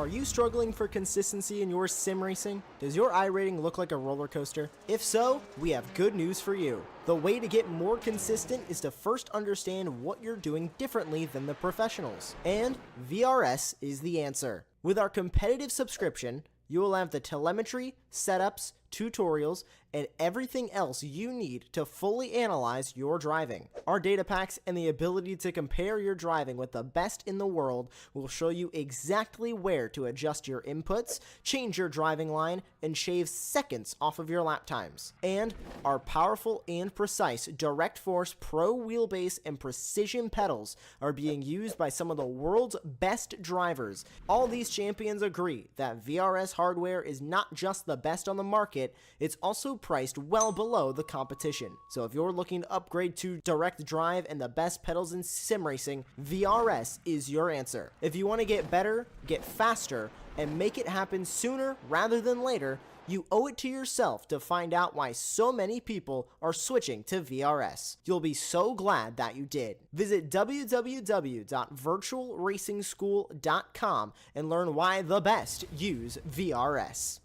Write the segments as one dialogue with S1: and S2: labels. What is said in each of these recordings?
S1: Are you struggling for consistency in your sim racing? Does your iRating look like a roller coaster? If so, we have good news for you. The way to get more consistent is to first understand what you're doing differently than the professionals. And VRS is the answer. With our competitive subscription, you will have the telemetry, setups, tutorials, and everything else you need to fully analyze your driving. Our data packs and the ability to compare your driving with the best in the world will show you exactly where to adjust your inputs, change your driving line, and shave seconds off of your lap times. And our powerful and precise Direct Force Pro wheelbase and precision pedals are being used by some of the world's best drivers. All these champions agree that VRS hardware is not just the best on the market, it's also priced well below the competition. So if you're looking to upgrade to direct drive and the best pedals in sim racing, VRS is your answer. If you want to get better, get faster, and make it happen sooner rather than later, you owe it to yourself to find out why so many people are switching to VRS. You'll be so glad that you did. Visit www.virtualracingschool.com and learn why the best use VRS.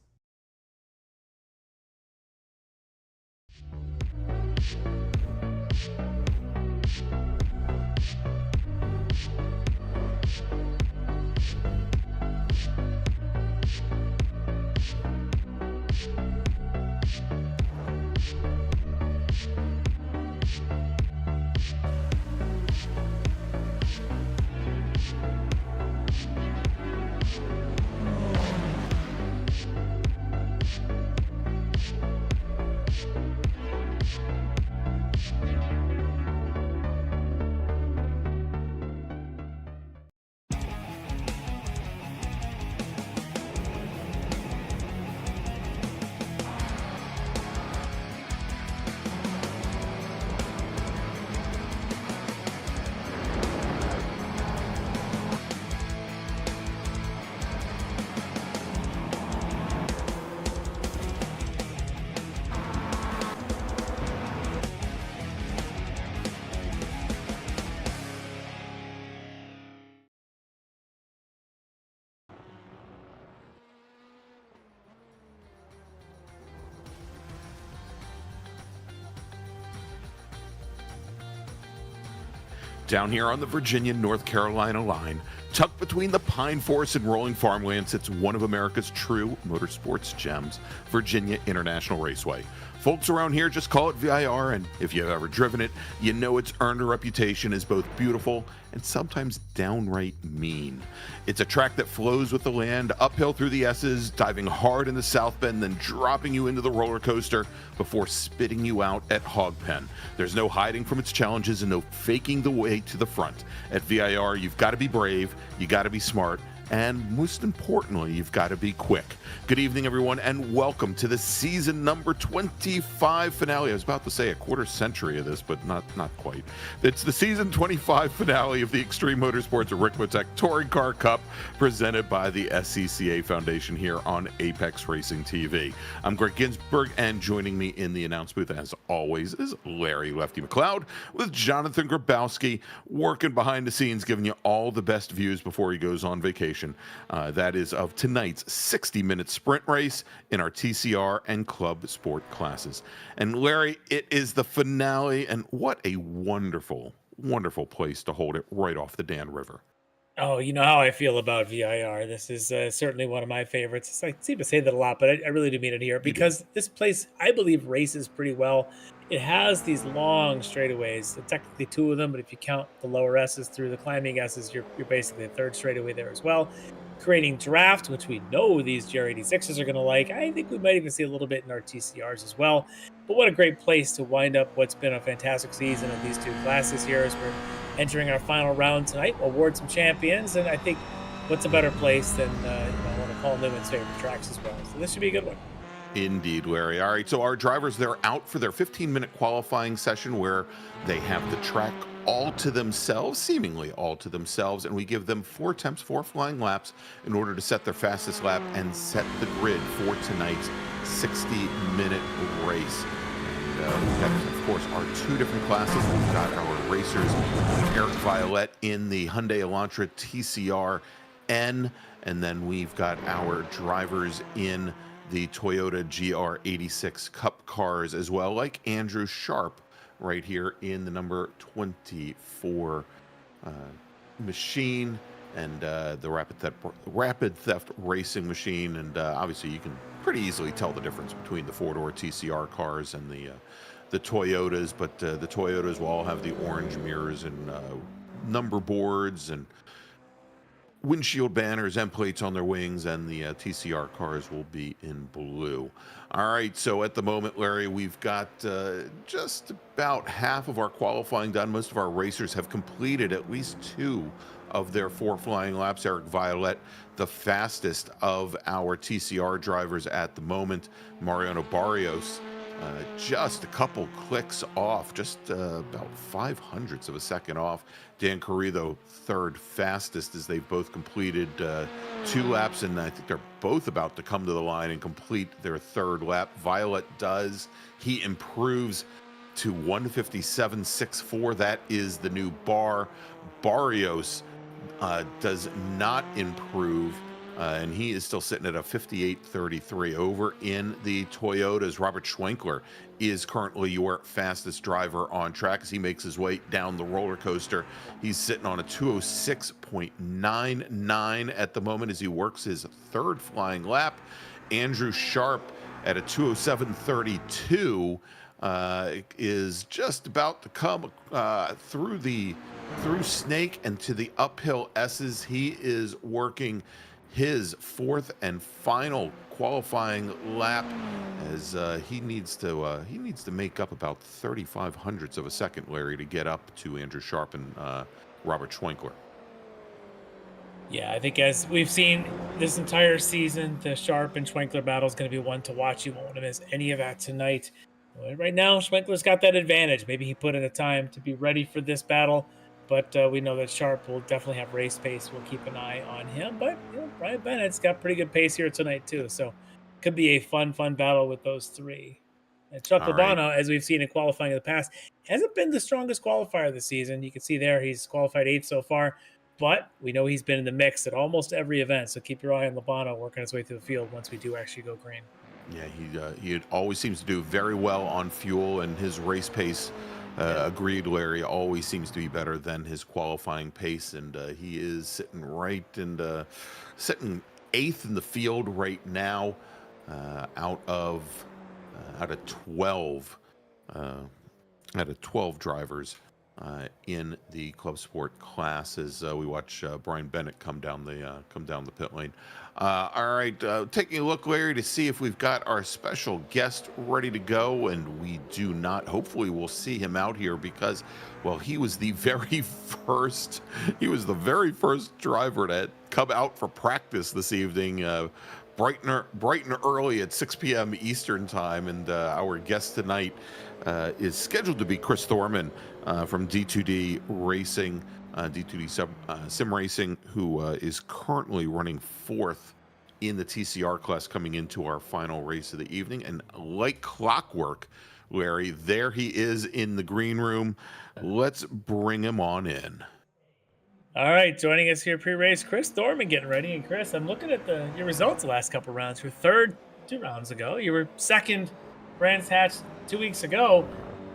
S2: Down here on the Virginia-North Carolina line, tucked between the Pine Forest and rolling farmland, sits one of America's true motorsports gems, Virginia International Raceway. Folks around here just call it VIR, and if you've ever driven it, you know it's earned a reputation as both beautiful and sometimes downright mean. It's a track that flows with the land, uphill through the S's, diving hard in the South Bend, then dropping you into the roller coaster before spitting you out at Hogpen. There's no hiding from its challenges and no faking the way to the front. At VIR, you've got to be brave, you got to be smart, and most importantly, you've got to be quick. Good evening, everyone, and welcome to the season number 25 finale. I was about to say a quarter century of this, but not quite. It's the season 25 finale of the Extreme Motorsports Ricmotech Touring Car Cup, presented by the SCCA Foundation here on Apex Racing TV. I'm Greg Ginsburg, and joining me in the announce booth, as always, is Larry Lefty McLeod, with Jonathan Grabowski working behind the scenes, giving you all the best views before he goes on vacation. That is of tonight's 60-minute sprint race in our TCR and club sport classes. And Larry, it is the finale, and what a wonderful, wonderful place to hold it right off the Dan River.
S3: Oh, you know how I feel about VIR. This is certainly one of my favorites. I seem to say that a lot, but I really do mean it here because this place, I believe, races pretty well. It has these long straightaways, technically two of them, but if you count the lower S's through the climbing S's, you're basically a third straightaway there as well. Creating draft, which we know these GR86s are going to like. I think we might even see a little bit in our TCRs as well. But what a great place to wind up what's been a fantastic season of these two classes here as we're entering our final round tonight. We'll award some champions, and I think what's a better place than one of Paul Newman's favorite tracks as well. So this should be a good one.
S2: Indeed, Larry. All right, so our drivers, they're out for their 15-minute qualifying session where they have the track all to themselves, seemingly all to themselves, and we give them 4 attempts, 4 flying laps in order to set their fastest lap and set the grid for tonight's 60-minute race. And we've got, of course, our 2 different classes. We've got our racers, Eric Violette in the Hyundai Elantra TCR N, And then we've got our drivers in the Toyota GR86 Cup cars as well, like Andrew Sharp right here in the number 24 machine, and the Rapid Theft Racing machine. And obviously you can pretty easily tell the difference between the four-door TCR cars and the Toyotas, but the Toyotas will all have the orange mirrors and number boards and windshield banners and plates on their wings, and the TCR cars will be in blue. All right, so at the moment, Larry, we've got just about half of our qualifying done. Most of our racers have completed at least 2 of their 4 flying laps. Eric Violette, the fastest of our TCR drivers at the moment. Mariano Barrios, just a couple clicks off, just about 0.05 of a second off. Dan Carrillo, 3rd fastest, as they've both completed 2 laps, and I think they're both about to come to the line and complete their 3rd lap. Violet does. He improves to 1:57.64. That is the new bar. Barrios does not improve, and he is still sitting at a 58.33. Over in the Toyotas, Robert Schwenkler is currently your fastest driver on track as he makes his way down the roller coaster. He's sitting on a 206.99 at the moment as he works his 3rd flying lap. Andrew Sharp at a 207.32 is just about to come through Snake and to the uphill S's. He is working his 4th and final qualifying lap as he needs to make up about 0.35 of a second, Larry, to get up to Andrew Sharp and Robert Schwenkler.
S3: Yeah, I think as we've seen this entire season, the Sharp and Schwenkler battle is going to be one to watch. You won't want to miss any of that tonight. Right now, Schwenkler's got that advantage. Maybe he put in the time to be ready for this battle, but we know that Sharp will definitely have race pace. We'll keep an eye on him. But Brian Bennett's got pretty good pace here tonight too, so could be a fun battle with those 3. And Chuck Labano, as we've seen in qualifying in the past, hasn't been the strongest qualifier this season. You can see there he's qualified 8th so far, but we know he's been in the mix at almost every event. So keep your eye on Labano working his way through the field once we do actually go green.
S2: Yeah, he always seems to do very well on fuel, and his race pace, agreed, Larry, always seems to be better than his qualifying pace, and he is sitting sitting 8th in the field right now, out of 12 drivers in the club sport class, as we watch Brian Bennett come down the pit lane. All right, taking a look, Larry, to see if we've got our special guest ready to go, and we do not. Hopefully we'll see him out here because, well, he was the very first driver to come out for practice this evening, bright and early at 6 p.m. Eastern time. And our guest tonight is scheduled to be Chris Thorman from D2D Racing, D2D Sim Racing, who is currently running 4th in the TCR class coming into our final race of the evening. And like clockwork, Larry, there he is in the green room. Let's bring him on in.
S3: All right, joining us here pre-race, Chris Thorman getting ready. And Chris, I'm looking at your results the last couple rounds. You were 3rd 2 rounds ago. You were 2nd Brands Hatch 2 weeks ago.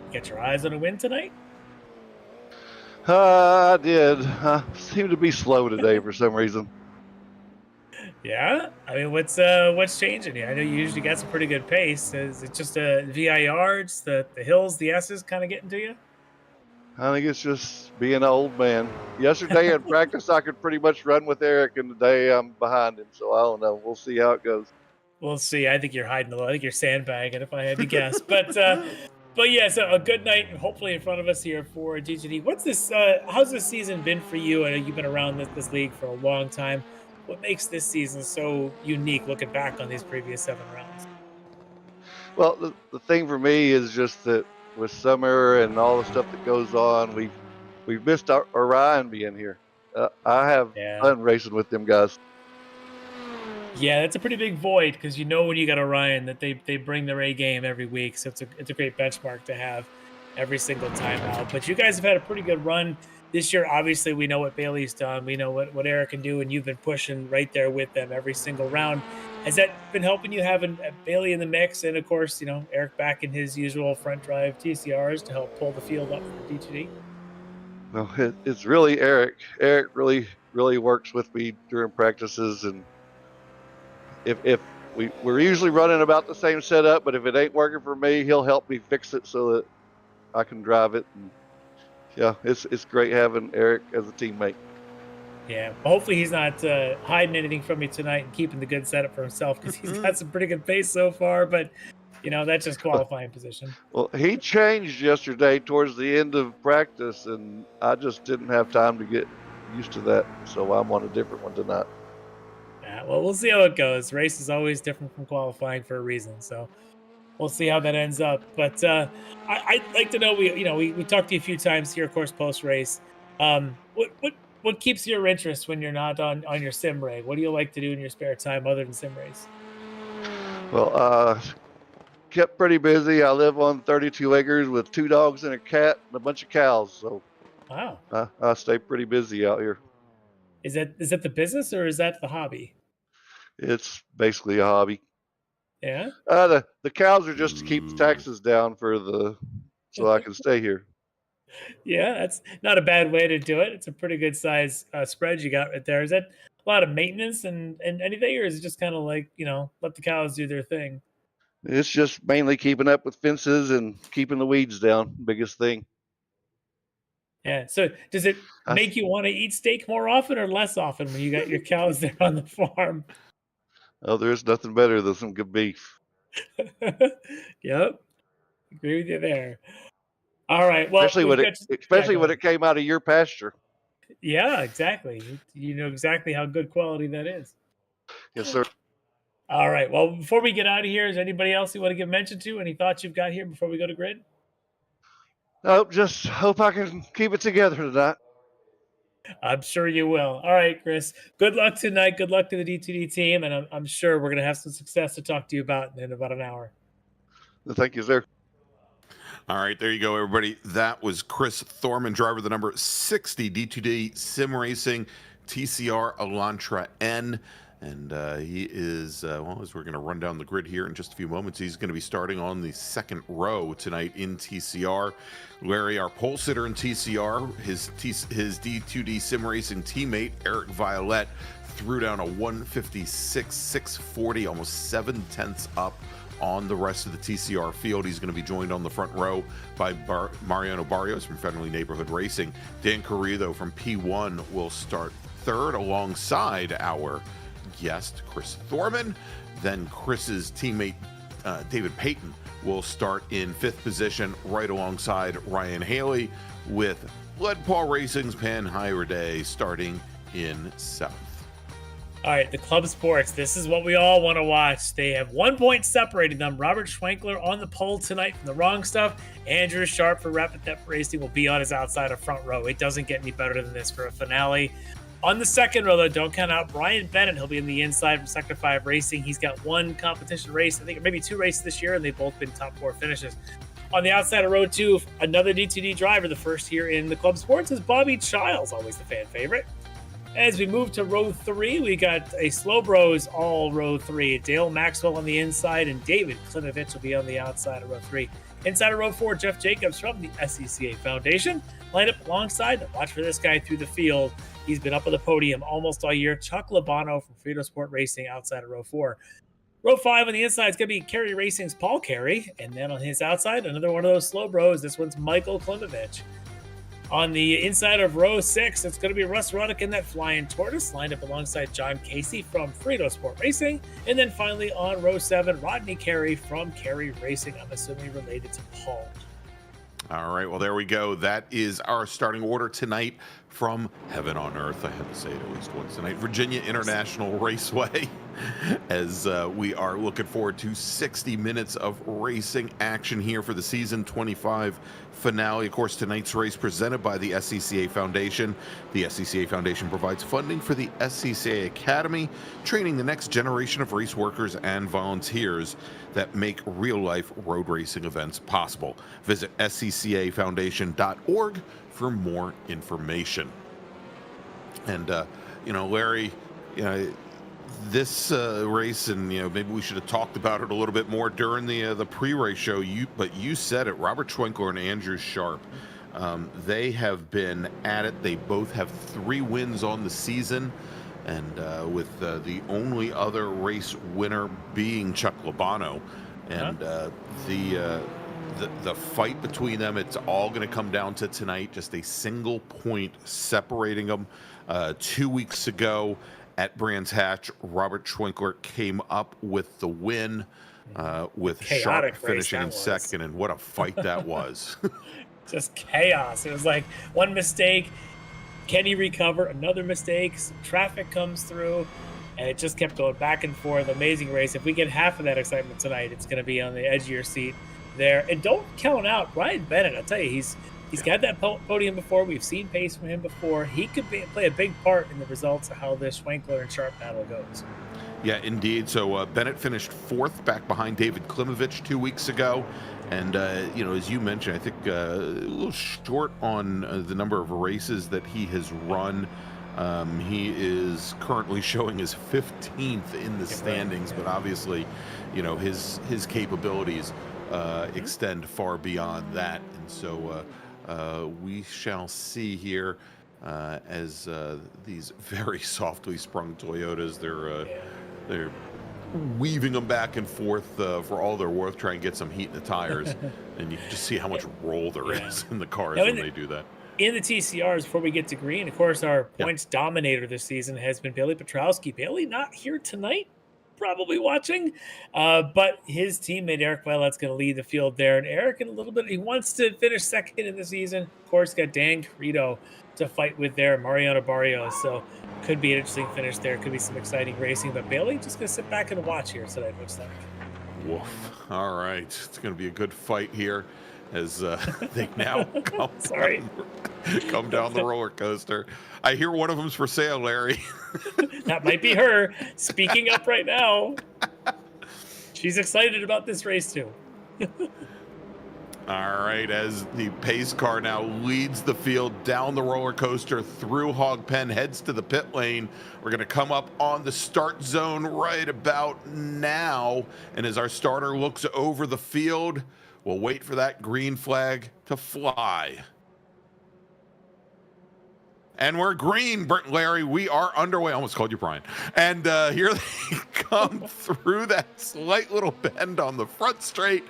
S3: You got your eyes on a win tonight?
S4: I did. I seem to be slow today for some reason.
S3: Yeah? I mean, what's changing here? I know you usually got some pretty good pace. Is it just a VIR, just the hills, the S's kind of getting to you?
S4: I think it's just being an old man. Yesterday in practice, I could pretty much run with Eric, and today I'm behind him. So I don't know. We'll see how it goes.
S3: We'll see. I think you're hiding a little. I think you're sandbagging, if I had to guess. But yeah, so a good night, hopefully in front of us here for DGD. What's this? How's this season been for you? I know you've been around this league for a long time. What makes this season so unique, looking back on these previous 7 rounds?
S4: Well, the thing for me is just that with summer and all the stuff that goes on, we've missed Orion being here. I have fun racing with them guys.
S3: Yeah, that's a pretty big void because when you got Orion that they bring their A game every week, so it's a great benchmark to have every single time out. But you guys have had a pretty good run This year, obviously, we know what Bailey's done. We know what Eric can do, and you've been pushing right there with them every single round. Has that been helping you having Bailey in the mix? And of course, Eric back in his usual front drive TCRs to help pull the field up for D2D?
S4: No, it's really Eric. Eric really works with me during practices, and if we're usually running about the same setup, but if it ain't working for me, he'll help me fix it so that I can drive it. And yeah, it's great having Eric as a teammate.
S3: Yeah, hopefully he's not hiding anything from me tonight and keeping the good setup for himself, because he's got some pretty good pace so far. But that's just qualifying position.
S4: Well, he changed yesterday towards the end of practice, and I just didn't have time to get used to that, so I'm on a different one tonight.
S3: Yeah, well, we'll see how it goes. Race is always different from qualifying for a reason, so we'll see how that ends up. But I'd like to know, we talked to you a few times here, of course, post race. What keeps your interest when you're not on your sim rig? What do you like to do in your spare time other than sim race?
S4: Well, kept pretty busy. I live on 32 acres with 2 dogs and a cat and a bunch of cows, so
S3: wow,
S4: I stay pretty busy out here.
S3: Is that the business or is that the hobby?
S4: It's basically a hobby.
S3: Yeah.
S4: The cows are just to keep the taxes down so I can stay here.
S3: Yeah, that's not a bad way to do it. It's a pretty good size spread you got right there. Is that a lot of maintenance and anything, or is it just kind of like, let the cows do their thing?
S4: It's just mainly keeping up with fences and keeping the weeds down. Biggest thing.
S3: Yeah. So does it make you want to eat steak more often or less often when you got your cows there on the farm?
S4: Oh, there's nothing better than some good beef.
S3: Yep. Agree with you there. All right. Well,
S4: especially when it came out of your pasture.
S3: Yeah, exactly. You know exactly how good quality that is.
S4: Yes, sir.
S3: All right. Well, before we get out of here, is there anybody else you want to give mention to? Any thoughts you've got here before we go to grid?
S4: Nope. Just hope I can keep it together tonight.
S3: I'm sure you will. All right, Chris. Good luck tonight. Good luck to the D2D team, and I'm sure we're going to have some success to talk to you about in about an hour.
S4: Thank you, sir.
S2: All right, there you go, everybody. That was Chris Thorman, driver of the number 60 D2D Sim Racing TCR Elantra N. And he is, as we're going to run down the grid here in just a few moments, he's going to be starting on the second row tonight in TCR. Larry, our pole sitter in TCR, his D2D Sim Racing teammate, Eric Violette, threw down a 156.640, almost 7/10 up on the rest of the TCR field. He's going to be joined on the front row by Mariano Barrios from Friendly Neighborhood Racing. Dan Carrillo from P1 will start third alongside our guest, Chris Thorman. Then Chris's teammate, David Payton, will start in 5th position right alongside Ryan Haley, with Lead Paul Racing's Pan Hire Day starting in 7th.
S3: All right, the Club Sports. This is what we all want to watch. They have 1 point separating them. Robert Schwenkler on the pole tonight from the wrong stuff. Andrew Sharp for Rapid Depth Racing will be on his outside of front row. It doesn't get any better than this for a finale. On the second row, though, don't count out Brian Bennett. He'll be in the inside from Sector 5 Racing. He's got 1 competition race, I think maybe 2 races this year, and they've both been top 4 finishes. On the outside of row 2, another D2D driver, the first here in the Club Sports, is Bobby Childs, always the fan favorite. As we move to row 3, we got a Slow Bros all row 3. Dale Maxwell on the inside, and David Klimovich will be on the outside of row 3. Inside of row 4, Jeff Jacobs from the SCCA Foundation lined up alongside. Watch for this guy through the field. He's been up on the podium almost all year. Chuck Labano from Frito Sport Racing outside of row 4. Row 5 on the inside is going to be Kerry Racing's Paul Carey. And then on his outside, another one of those Slow Bros. This one's Michael Klimovich. On the inside of row 6, it's going to be Russ Ruddick in that Flying Tortoise, lined up alongside John Casey from Frito Sport Racing. And then finally on row 7, Rodney Carey from Carey Racing, I'm assuming related to Paul.
S2: All right, well, there we go. That is our starting order tonight from heaven on earth. I had to say it at least once tonight. Virginia International Raceway, as we are looking forward to 60 minutes of racing action here for the season 25 finale. Of course, tonight's race presented by the SCCA Foundation. The SCCA Foundation provides funding for the SCCA Academy, training the next generation of race workers and volunteers that make real-life road racing events possible. Visit sccafoundation.org for more information. And, Larry, this race, and, maybe we should have talked about it a little bit more during the pre-race show, but you said it, Robert Schwenkler and Andrew Sharp, they have been at it. They both have 3 wins on the season, and with the only other race winner being Chuck Labano. And the fight between them, it's all going to come down to tonight, just a single point separating them. 2 weeks ago at Brands Hatch, Robert Schwenkler came up with the win, with Sharp finishing in second, and what a fight that was.
S3: Just chaos. It was like one mistake, can he recover? Another mistake, some traffic comes through, and it just kept going back and forth. Amazing race. If we get half of that excitement tonight, it's going to be on the edge of your seat there. And don't count out Ryan Bennett. I'll tell you, he's got that podium before. We've seen pace from him before. He could play a big part in the results of how this Schwenkler and Sharp battle goes.
S2: Yeah, indeed. So Bennett finished 4th, back behind David Klimovich 2 weeks ago. And, as you mentioned, I think a little short on the number of races that he has run. He is currently showing his 15th in the standings, but obviously, his capabilities extend far beyond that. And so we shall see here as these very softly sprung Toyotas, they're weaving them back and forth for all they're worth, trying to get some heat in the tires. And you can just see how much roll there is in the cars when they do that.
S3: In the TCRs, before we get to green, of course, our points dominator this season has been Bailey Petrowski. Bailey not here tonight, probably watching, but his teammate Eric Violet's going to lead the field there. And Eric, in a little bit, he wants to finish second in the season. Of course, got Dan Carrito to fight with there, Mariano Barrios. So could be an interesting finish there. Could be some exciting racing. But Bailey just going to sit back and watch here tonight. Looks like.
S2: Woof. All right, it's going to be a good fight here as they now come down the roller coaster. I hear one of them's for sale, Larry.
S3: That might be her speaking up right now. She's excited about this race too.
S2: All right, as the pace car now leads the field down the roller coaster through Hog Pen, heads to the pit lane. We're going to come up on the start zone right about now. And as our starter looks over the field, we'll wait for that green flag to fly. And we're green, Larry. We are underway. I almost called you Brian. And here they come through that slight little bend on the front straight.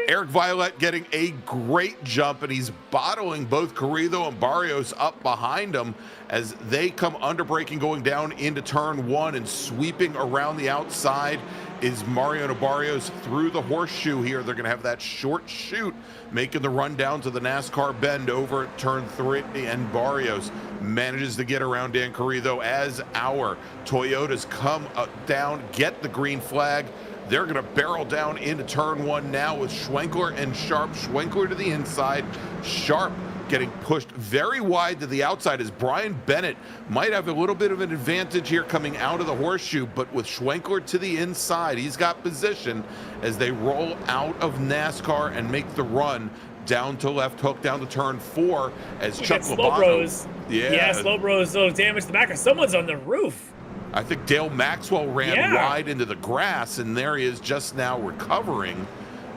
S2: Eric Violet getting a great jump, and he's bottling both Carrizo and Barrios up behind him as they come under braking, going down into turn 1 and sweeping around the outside is Mariano Barrios through the horseshoe here. They're going to have that short chute making the run down to the NASCAR bend over at turn 3, and Barrios manages to get around Dan Carrizo as our Toyotas come down, get the green flag. They're going to barrel down into turn 1 now with Schwenkler and Sharp. Schwenkler to the inside, Sharp getting pushed very wide to the outside as Brian Bennett might have a little bit of an advantage here coming out of the horseshoe, but with Schwenkler to the inside, he's got position as they roll out of NASCAR and make the run down to left hook, down to turn 4 as Chuck Labano.
S3: Yeah, Slow Bros, so damage the back. Someone's on the roof.
S2: I think Dale Maxwell ran wide into the grass, and there he is just now recovering.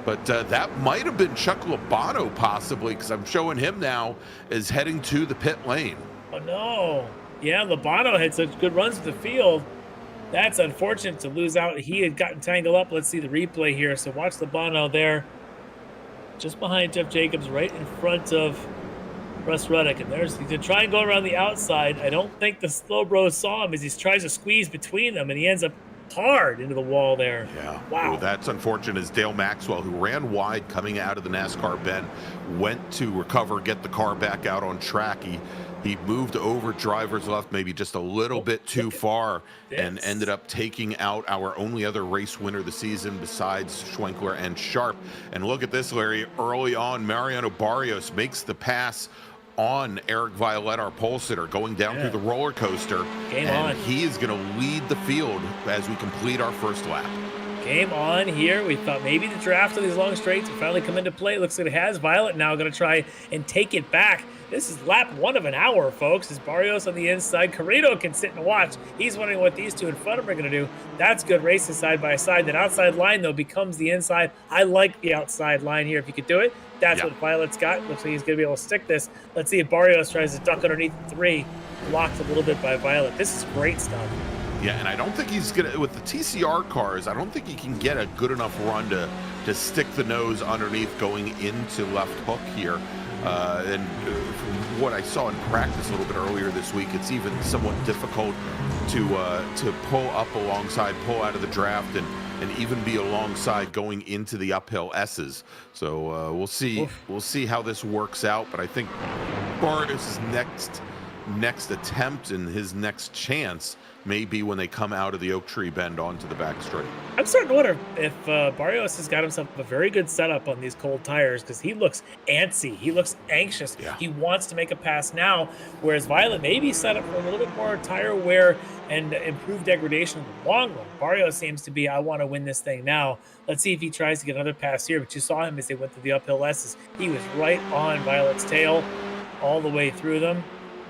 S2: But that might have been Chuck Labano possibly, because I'm showing him now as heading to the pit lane.
S3: Oh, no. Yeah, Labano had such good runs to the field. That's unfortunate to lose out. He had gotten tangled up. Let's see the replay here. So watch Labano there, just behind Jeff Jacobs, right in front of Russ Ruddock. And he's going to try and go around the outside. I don't think the Slow Bros saw him as he tries to squeeze between them, and he ends up hard into the wall there.
S2: Yeah.
S3: Wow.
S2: Well, that's unfortunate, as Dale Maxwell, who ran wide coming out of the NASCAR bend, went to recover, get the car back out on track. He moved over driver's left maybe just a little bit too far and ended up taking out our only other race winner of the season besides Schwenkler and Sharp. And look at this, Larry. Early on, Mariano Barrios makes the pass on Eric Violette, our pole sitter, going down through the roller coaster.
S3: Game on.
S2: He is going to lead the field as we complete our first lap.
S3: Game on here. We thought maybe the draft of these long straights would finally come into play. Looks like it has. Violet now going to try and take it back. This is lap 1 of an hour, folks. As Barrios on the inside. Carrito can sit and watch. He's wondering what these two in front of him are going to do. That's good racing side by side. That outside line, though, becomes the inside. I like the outside line here. If you could do it, that's what Violet's got. Looks like he's going to be able to stick this. Let's see if Barrios tries to duck underneath the 3. Blocked a little bit by Violet. This is great stuff.
S2: Yeah, and I don't think he's gonna, with the TCR cars, I don't think he can get a good enough run to stick the nose underneath going into left hook here. And from what I saw in practice a little bit earlier this week, it's even somewhat difficult to pull up alongside, pull out of the draft, and even be alongside going into the uphill S's. So we'll see. We'll see how this works out. But I think Barrios' next attempt and his next chance may be when they come out of the oak tree bend onto the back straight.
S3: I'm starting to wonder if Barrios has got himself a very good setup on these cold tires, because he looks antsy. He looks anxious.
S2: Yeah.
S3: He wants to make a pass now, whereas Violet may be set up for a little bit more tire wear and improved degradation in the long run. Barrios seems to be, I want to win this thing now. Let's see if he tries to get another pass here, but you saw him as they went through the uphill S's. He was right on Violet's tail all the way through them.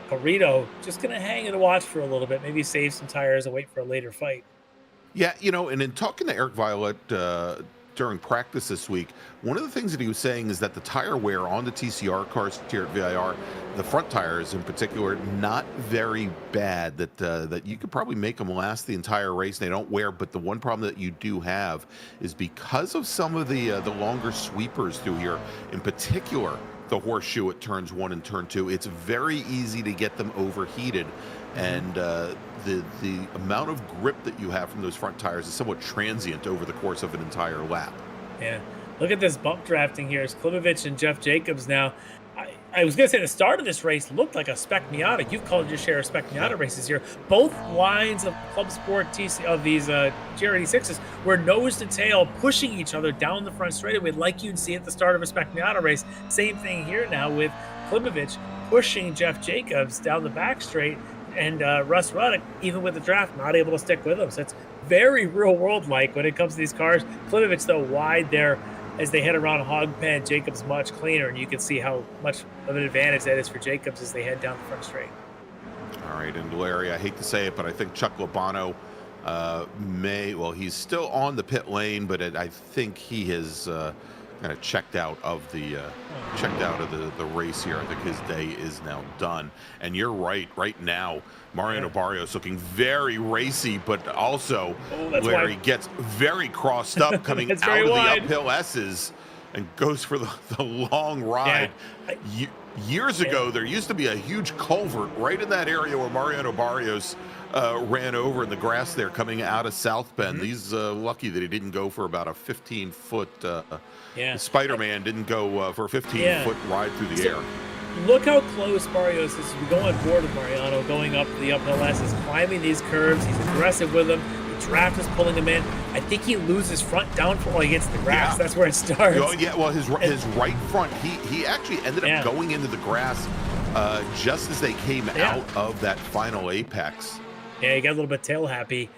S3: Carrito just going to hang and watch for a little bit, maybe save some tires and wait for a later fight.
S2: Yeah, you know, and in talking to Eric Violette during practice this week, one of the things that he was saying is that the tire wear on the TCR cars here at VIR, the front tires in particular, not very bad, that you could probably make them last the entire race. They don't wear, but the one problem that you do have is because of some of the longer sweepers through here, in particular, the horseshoe at turns 1 and turn 2, it's very easy to get them overheated, and the amount of grip that you have from those front tires is somewhat transient over the course of an entire lap.
S3: Yeah, look at this bump drafting here. It's Klimovich and Jeff Jacobs now. I was going to say the start of this race looked like a Spec Miata. You've called your share of Spec Miata races here. Both lines of Club Sport TC of these GR86s were nose to tail, pushing each other down the front straightaway like you'd see at the start of a Spec Miata race. Same thing here now with Klimovich pushing Jeff Jacobs down the back straight, and Russ Ruddock, even with the draft, not able to stick with him. So it's very real world like when it comes to these cars. Klimovich, though, wide there as they head around Hog Pen. Jacobs much cleaner, and you can see how much of an advantage that is for Jacobs as they head down the front straight.
S2: All right, and Larry, I hate to say it, but I think Chuck Labano he's still on the pit lane, but I think he has kind of checked out of the race here. I think his day is now done. And you're right. Right now, Mariano Barrios looking very racy, but also Larry gets very crossed up coming out of the uphill S's and goes for the long ride. Yeah. Years ago, there used to be a huge culvert right in that area where Mariano Barrios ran over in the grass there coming out of South Bend. He's lucky that he didn't go for about a 15-foot Spider-Man didn't go for a 15-foot ride through the air.
S3: Look how close Barrios is. You go on board with Mariano going up the uphill S's, climbing these curves. He's aggressive with them. The draft is pulling him in. I think he loses front downforce while he gets the grass. Yeah. That's where it starts.
S2: Oh, yeah, well, his right front, he actually ended up going into the grass just as they came out of that final apex.
S3: Yeah, he got a little bit tail happy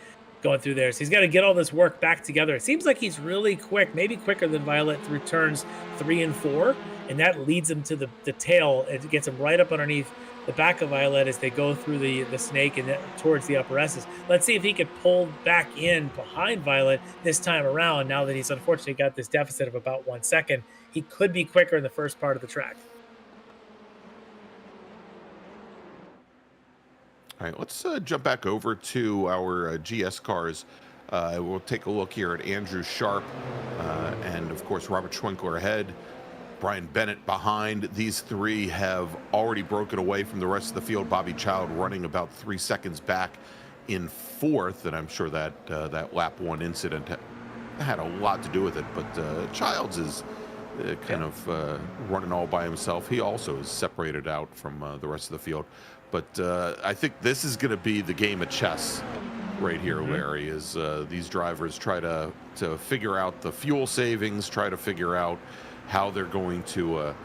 S3: going through there. So he's got to get all this work back together. It seems like he's really quick, maybe quicker than Violet through turns 3 and 4. And that leads him to the tail. It gets him right up underneath the back of Violet as they go through the snake and towards the upper S's. Let's see if he could pull back in behind Violet this time around. Now that he's unfortunately got this deficit of about 1 second, he could be quicker in the first part of the track.
S2: All right, let's jump back over to our GS cars. We'll take a look here at Andrew Sharp and, of course, Robert Schwenkler ahead. Brian Bennett behind. These three have already broken away from the rest of the field. Bobby Child running about 3 seconds back in fourth, and I'm sure that that lap 1 incident had a lot to do with it. But Childs is kind of running all by himself. He also is separated out from the rest of the field. But I think this is going to be the game of chess right here, Larry, as these drivers try to figure out the fuel savings, try to figure out how they're going to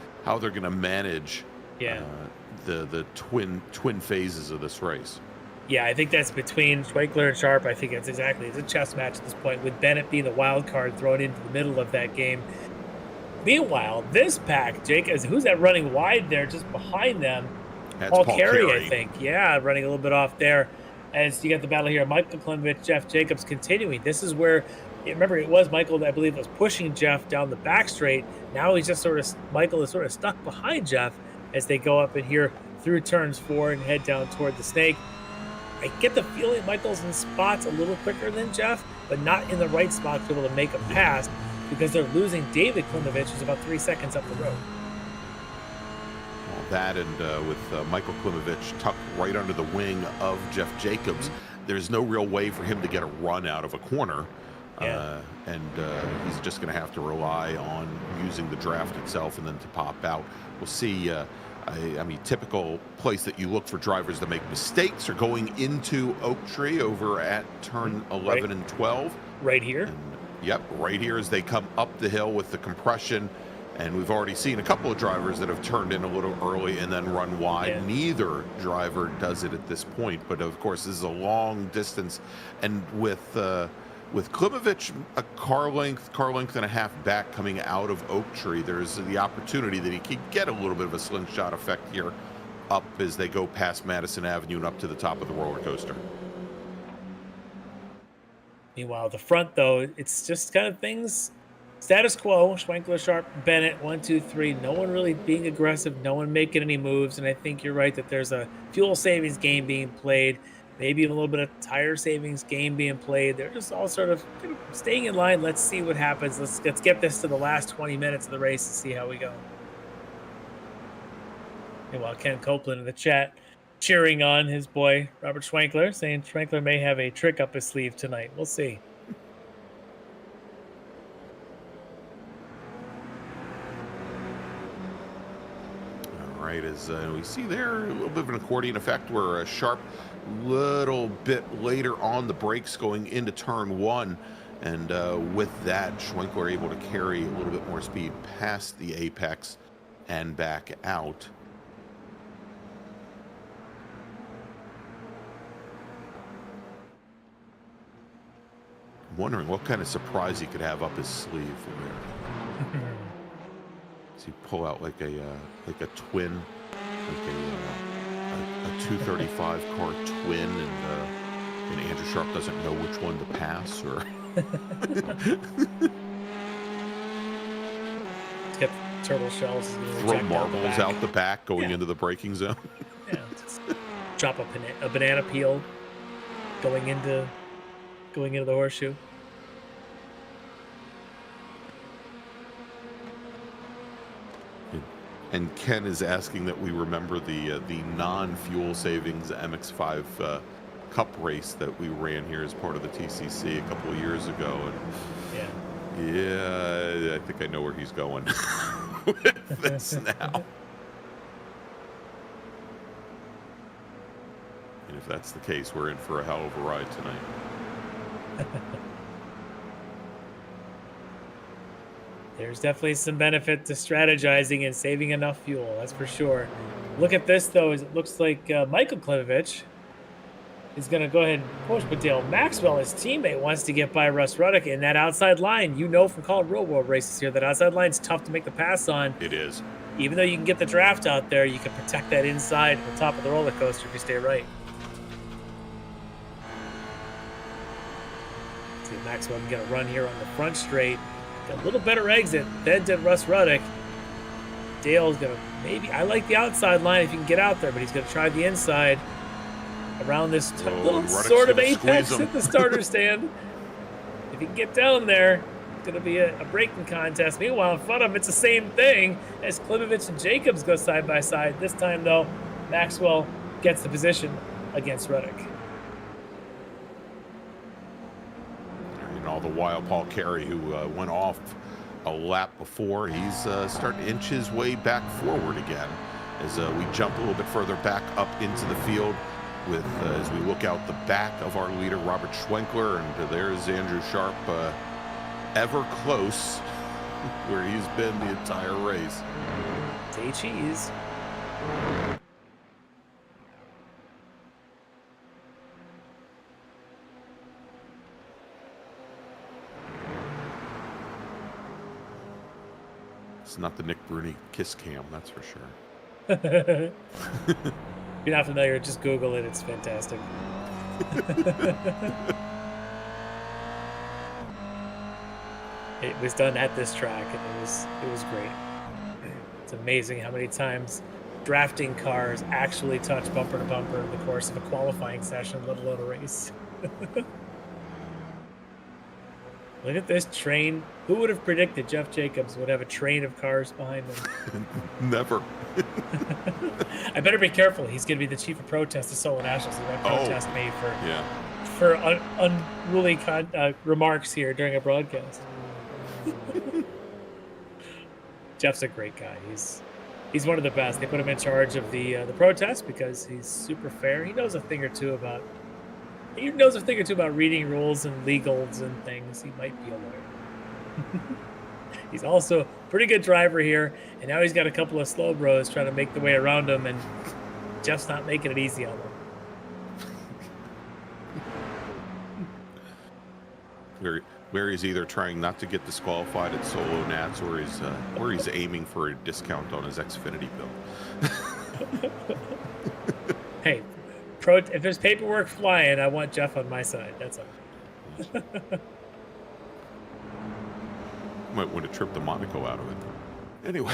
S2: manage the twin phases of this race.
S3: Yeah, I think that's between Schwenkler and Sharp. I think it's a chess match at this point, with Bennett being the wild card thrown into the middle of that game. Meanwhile, this pack, Jake, who's that running wide there just behind them?
S2: That's
S3: Paul
S2: Carey,
S3: I think. Yeah, running a little bit off there. As you get the battle here, Michael Klimovich, Jeff Jacobs continuing. This is where, remember, it was Michael, I believe, was pushing Jeff down the back straight. Now he's just Michael is sort of stuck behind Jeff as they go up in here through turns 4 and head down toward the snake. I get the feeling Michael's in spots a little quicker than Jeff, but not in the right spot to be able to make a pass, because they're losing David Klimovich, who's about 3 seconds up the road.
S2: Well, that and with Michael Klimovich tucked right under the wing of Jeff Jacobs, there's no real way for him to get a run out of a corner. And he's just going to have to rely on using the draft itself and then to pop out. We'll see. I mean, typical place that you look for drivers to make mistakes are going into Oak Tree over at turn 11 and 12.
S3: Right here?
S2: Yep, right here as they come up the hill with the compression. And we've already seen a couple of drivers that have turned in a little early and then run wide. Yeah. Neither driver does it at this point. But, of course, this is a long distance. And with Klimovich a car length and a half back coming out of Oak Tree, there's the opportunity that he could get a little bit of a slingshot effect here up as they go past Madison Avenue and up to the top of the roller coaster.
S3: Meanwhile, the front, though, it's just kind of things status quo. Schwenkler, Sharp, Bennett, 1, 2, 3. No one really being aggressive, no one making any moves. And I think you're right that there's a fuel savings game being played, maybe a little bit of tire savings game being played. They're just all sort of staying in line. Let's see what happens. Let's get this to the last 20 minutes of the race and see how we go. Meanwhile, Ken Copeland in the chat cheering on his boy Robert Schwenkler, saying Schwenkler may have a trick up his sleeve tonight. We'll see.
S2: All right, as we see there, a little bit of an accordion effect where Sharp little bit later on the brakes going into turn 1, and with that, Schwenkler able to carry a little bit more speed past the apex and back out. I'm wondering what kind of surprise he could have up his sleeve there. Does he pull out like a twin, like a 235 car twin, and Andrew Sharp doesn't know which one to pass, or
S3: get turtle shells,
S2: throw marbles out the back going into the braking zone.
S3: Yeah, drop a banana peel going into the horseshoe.
S2: And Ken is asking that we remember the non-fuel savings MX5 Cup race that we ran here as part of the TCC a couple of years ago. And yeah, I think I know where he's going with this now. And if that's the case, we're in for a hell of a ride tonight.
S3: There's definitely some benefit to strategizing and saving enough fuel, that's for sure. Look at this, though, as it looks like Michael Klimovich is going to go ahead and push, but Dale Maxwell, his teammate, wants to get by Russ Ruddock in that outside line. You know from calling real world races here, that outside line's tough to make the pass on.
S2: It is.
S3: Even though you can get the draft out there, you can protect that inside at the top of the roller coaster if you stay right. See if Maxwell can get a run here on the front straight. Got a little better exit than did Russ Ruddock. Dale's going to maybe, I like the outside line if you can get out there, but he's going to try the inside around this little sort of apex at the starter stand. If he can get down there, it's going to be a braking contest. Meanwhile, in front of him, it's the same thing as Klimovich and Jacobs go side by side. This time, though, Maxwell gets the position against Ruddock.
S2: while. Paul Carey, who went off a lap before, he's starting to inch his way back forward again as we jump a little bit further back up into the field with as we look out the back of our leader, Robert Schwenkler, and there's Andrew Sharp, ever close where he's been the entire race.
S3: Say cheese.
S2: It's not the Nick Bruni kiss cam, that's for sure.
S3: If you're not familiar, just Google it. It's fantastic. It was done at this track, and it was great. It's amazing how many times drafting cars actually touch bumper to bumper in the course of a qualifying session, let alone a race. Look at this train. Who would have predicted Jeff Jacobs would have a train of cars behind him?
S2: Never.
S3: I better be careful. He's going to be the chief of protest of Solo Nationals. He might protest me for unruly remarks here during a broadcast. Jeff's a great guy. He's one of the best. They put him in charge of the protest because he's super fair. He knows a thing or two about reading rules and legals and things. He might be a lawyer. He's also a pretty good driver here, and now he's got a couple of slow bros trying to make the way around him, and Jeff's not making it easy on them.
S2: Where he's either trying not to get disqualified at Solo Nats, or he's aiming for a discount on his Xfinity bill.
S3: Hey, if there's paperwork flying, I want Jeff on my side. That's all.
S2: Might want to trip the Monaco out of it. Anyway.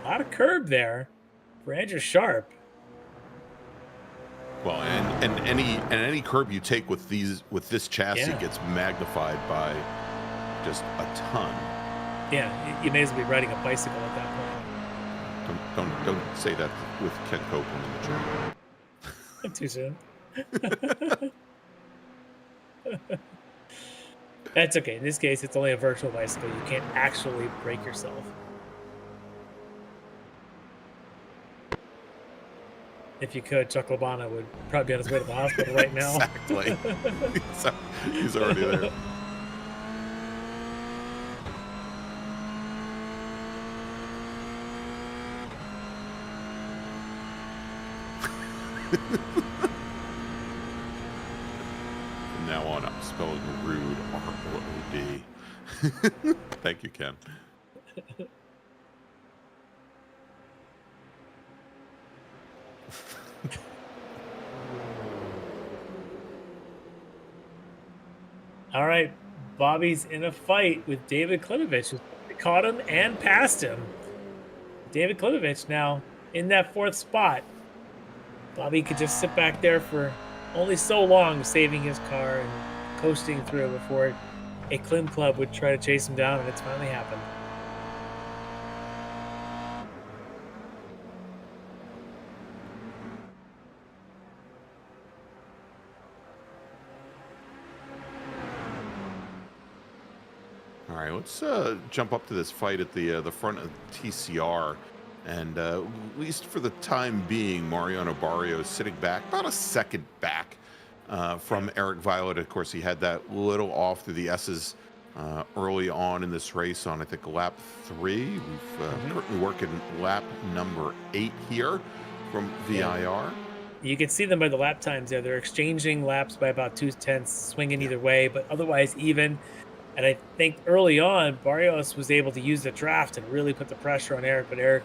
S3: A lot of curb there for Andrew Sharp.
S2: Well, and any curb you take with this chassis gets magnified by just a ton.
S3: Yeah, you may as well be riding a bicycle at that
S2: point. Don't say that with Ken Copeland in the train.
S3: Too soon. That's okay. In this case, it's only a virtual bicycle. You can't actually break yourself. If you could, Chuck Labana would probably be on his way to the hospital right now.
S2: Exactly. He's already there. From now on, I'm spelling rude, R-O-O-D. Thank you, Ken.
S3: All right, Bobby's in a fight with David Klimovich. They caught him and passed him. David Klimovich now in that fourth spot. Bobby could just sit back there for only so long, saving his car and coasting through before a Klim Club would try to chase him down, and it's finally happened.
S2: All right, let's jump up to this fight at the front of TCR. And at least for the time being, Mariano Barrios sitting back, about a second back from Eric Violet. Of course, he had that little off through the S's early on in this race on, I think, lap 3. We've currently working lap number 8 here from VIR.
S3: You can see them by the lap times there. They're exchanging laps by about 2/10, swinging either way, but otherwise even. And I think early on, Barrios was able to use the draft and really put the pressure on Eric, but Eric,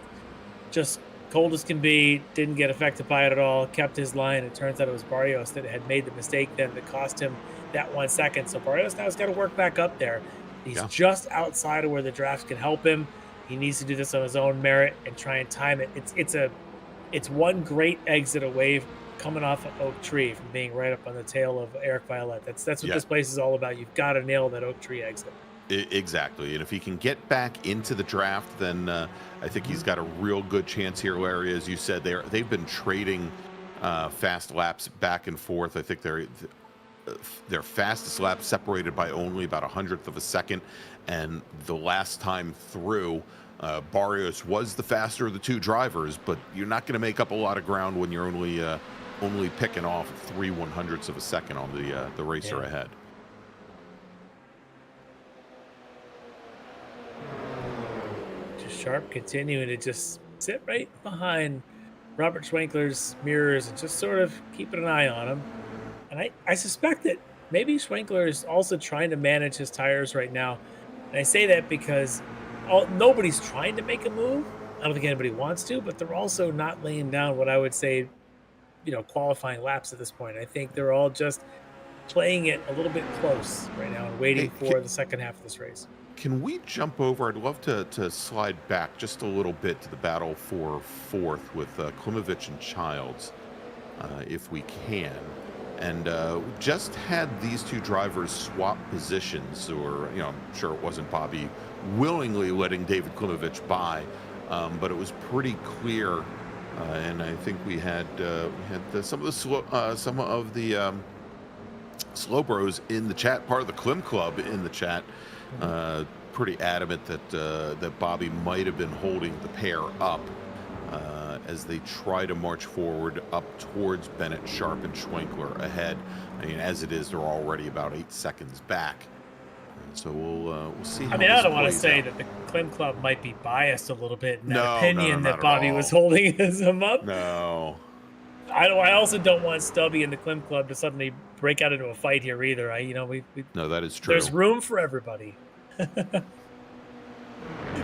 S3: just cold as can be, didn't get affected by it at all, kept his line. It turns out it was Barrios that had made the mistake then that cost him that 1 second. So Barrios now has got to work back up there. He's just outside of where the draft can help him. He needs to do this on his own merit and try and time it. It's one great exit away coming off an oak tree from being right up on the tail of Eric Violet. That's what this place is all about. You've got to nail that oak tree exit.
S2: Exactly, and if he can get back into the draft, then I think he's got a real good chance here, Larry. As you said, they've been trading fast laps back and forth. I think their fastest lap separated by only about 100th of a second, and the last time through, Barrios was the faster of the two drivers, but you're not going to make up a lot of ground when you're only picking off 3/100ths of a second on the racer ahead.
S3: Sharp continuing to just sit right behind Robert Schwenkler's mirrors and just sort of keeping an eye on him. And I suspect that maybe Schwenkler is also trying to manage his tires right now. And I say that because nobody's trying to make a move. I don't think anybody wants to, but they're also not laying down what I would say, qualifying laps at this point. I think they're all just playing it a little bit close right now and waiting for the second half of this race.
S2: Can we jump over? I'd love to slide back just a little bit to the battle for fourth with Klimovich and Childs, if we can. And just had these two drivers swap positions, or, I'm sure it wasn't Bobby willingly letting David Klimovich by, but it was pretty clear. And I think we had some of the slow bros in the chat, part of the Klim Club in the chat, pretty adamant that Bobby might have been holding the pair up as they try to march forward up towards Bennett, Sharp, and Schwenkler ahead. I mean, as it is, they're already about 8 seconds back. And so we'll see.
S3: I don't want to say that the Klim Club might be biased a little bit in that opinion that Bobby was holding him up.
S2: No.
S3: I also don't want Stubby and the Klim Club to suddenly break out into a fight here either.
S2: No, that is true.
S3: There's room for everybody.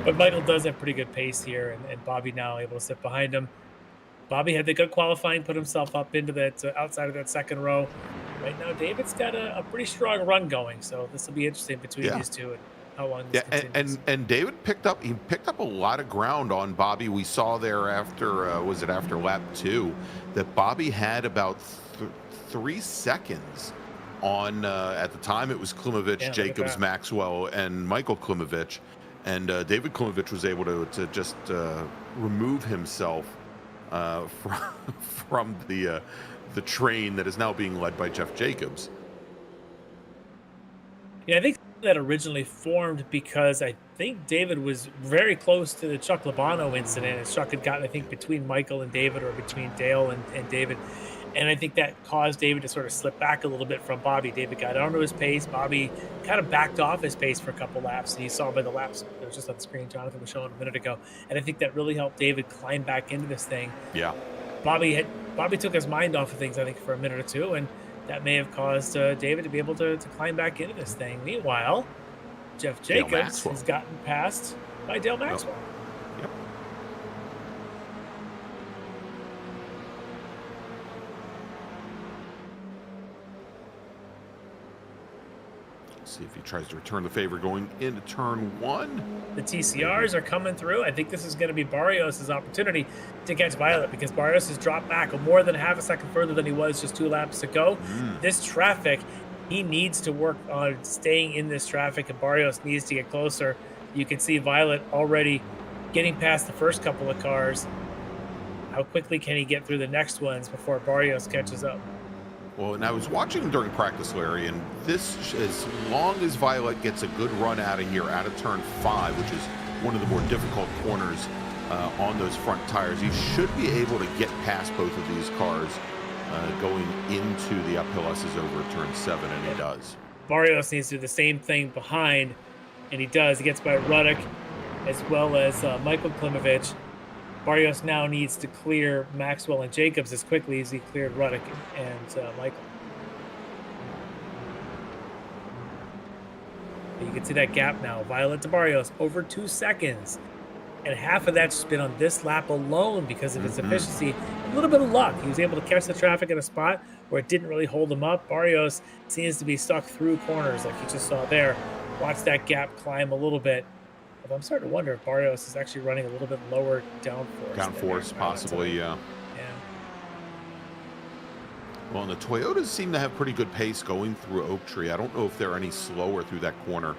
S3: But Michael does have pretty good pace here, and Bobby now able to sit behind him. Bobby had the good qualifying, put himself up into that outside of that second row. Right now, David's got a pretty strong run going, so this will be interesting between these two and how long this continues.
S2: And David picked up a lot of ground on Bobby. We saw there after after lap 2 that Bobby had about 3 seconds on at the time it was Klimovich, Jacobs, Maxwell, and Michael Klimovich, and David Klimovich was able to just remove himself from the train that is now being led by Jeff Jacobs.
S3: Yeah, I think that originally formed because I think David was very close to the Chuck Labano incident, and Chuck had gotten, I think, between Michael and David, or between Dale and David. And I think that caused David to sort of slip back a little bit from Bobby. David got onto his pace. Bobby kind of backed off his pace for a couple laps. And you saw by the laps that was just on the screen Jonathan was showing a minute ago. And I think that really helped David climb back into this thing.
S2: Yeah.
S3: Bobby took his mind off of things, I think, for a minute or two. And that may have caused David to be able to climb back into this thing. Meanwhile, Jeff Jacobs has gotten passed by Dale Maxwell.
S2: Yep. See if he tries to return the favor going into turn 1.
S3: The TCRs are coming through. I think this is going to be Barrios' opportunity to catch Violet, because Barrios has dropped back more than half a second further than he was just 2 laps ago. This traffic, he needs to work on staying in this traffic, and Barrios needs to get closer. You can see Violet already getting past the first couple of cars. How quickly can he get through the next ones before Barrios catches up?
S2: Well, and I was watching during practice, Larry, and this, as long as Violet gets a good run out of here, out of turn 5, which is one of the more difficult corners on those front tires, he should be able to get past both of these cars going into the uphill S's over turn 7, and he does.
S3: Barrios needs to do the same thing behind, and he does. He gets by Ruddock as well as Michael Klimovich. Barrios now needs to clear Maxwell and Jacobs as quickly as he cleared Ruddock and Michael. You can see that gap now. Violet to Barrios, over 2 seconds. And half of that's been on this lap alone because of his efficiency. A little bit of luck. He was able to catch the traffic in a spot where it didn't really hold him up. Barrios seems to be stuck through corners like you just saw there. Watch that gap climb a little bit. But I'm starting to wonder if Barrios is actually running a little bit lower downforce.
S2: Downforce, possibly, yeah. Well, and the Toyotas seem to have pretty good pace going through Oak Tree. I don't know if they're any slower through that corner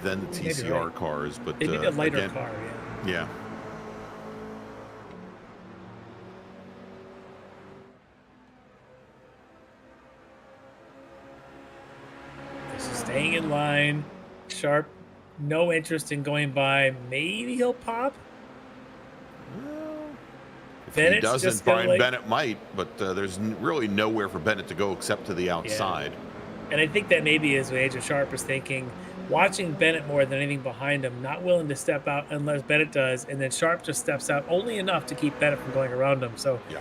S2: than the TCR cars, but
S3: they need a lighter
S2: again,
S3: car.
S2: Yeah.
S3: Just staying in line. Sharp, no interest in going by. Maybe he'll pop.
S2: If he doesn't, Brian Bennett might, but there's really nowhere for Bennett to go except to the outside.
S3: Yeah. And I think that maybe is what Agent Sharp is thinking, watching Bennett more than anything behind him, not willing to step out unless Bennett does, and then Sharp just steps out only enough to keep Bennett from going around him. So
S2: yeah,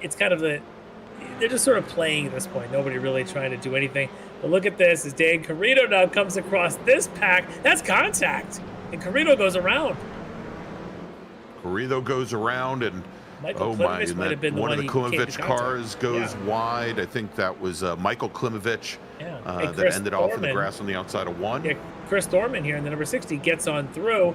S3: it's kind of they're just sort of playing at this point. Nobody really trying to do anything. But look at this, as Dan Carrito now comes across this pack. That's contact, and Carrito goes around.
S2: Carrito goes around, and
S3: Michael Klimovich might have been the
S2: one of the
S3: Klimovich
S2: cars goes wide. I think that was Michael Klimovich that ended off in the grass on the outside of one.
S3: Yeah, Chris Thorman here in the number 60 gets on through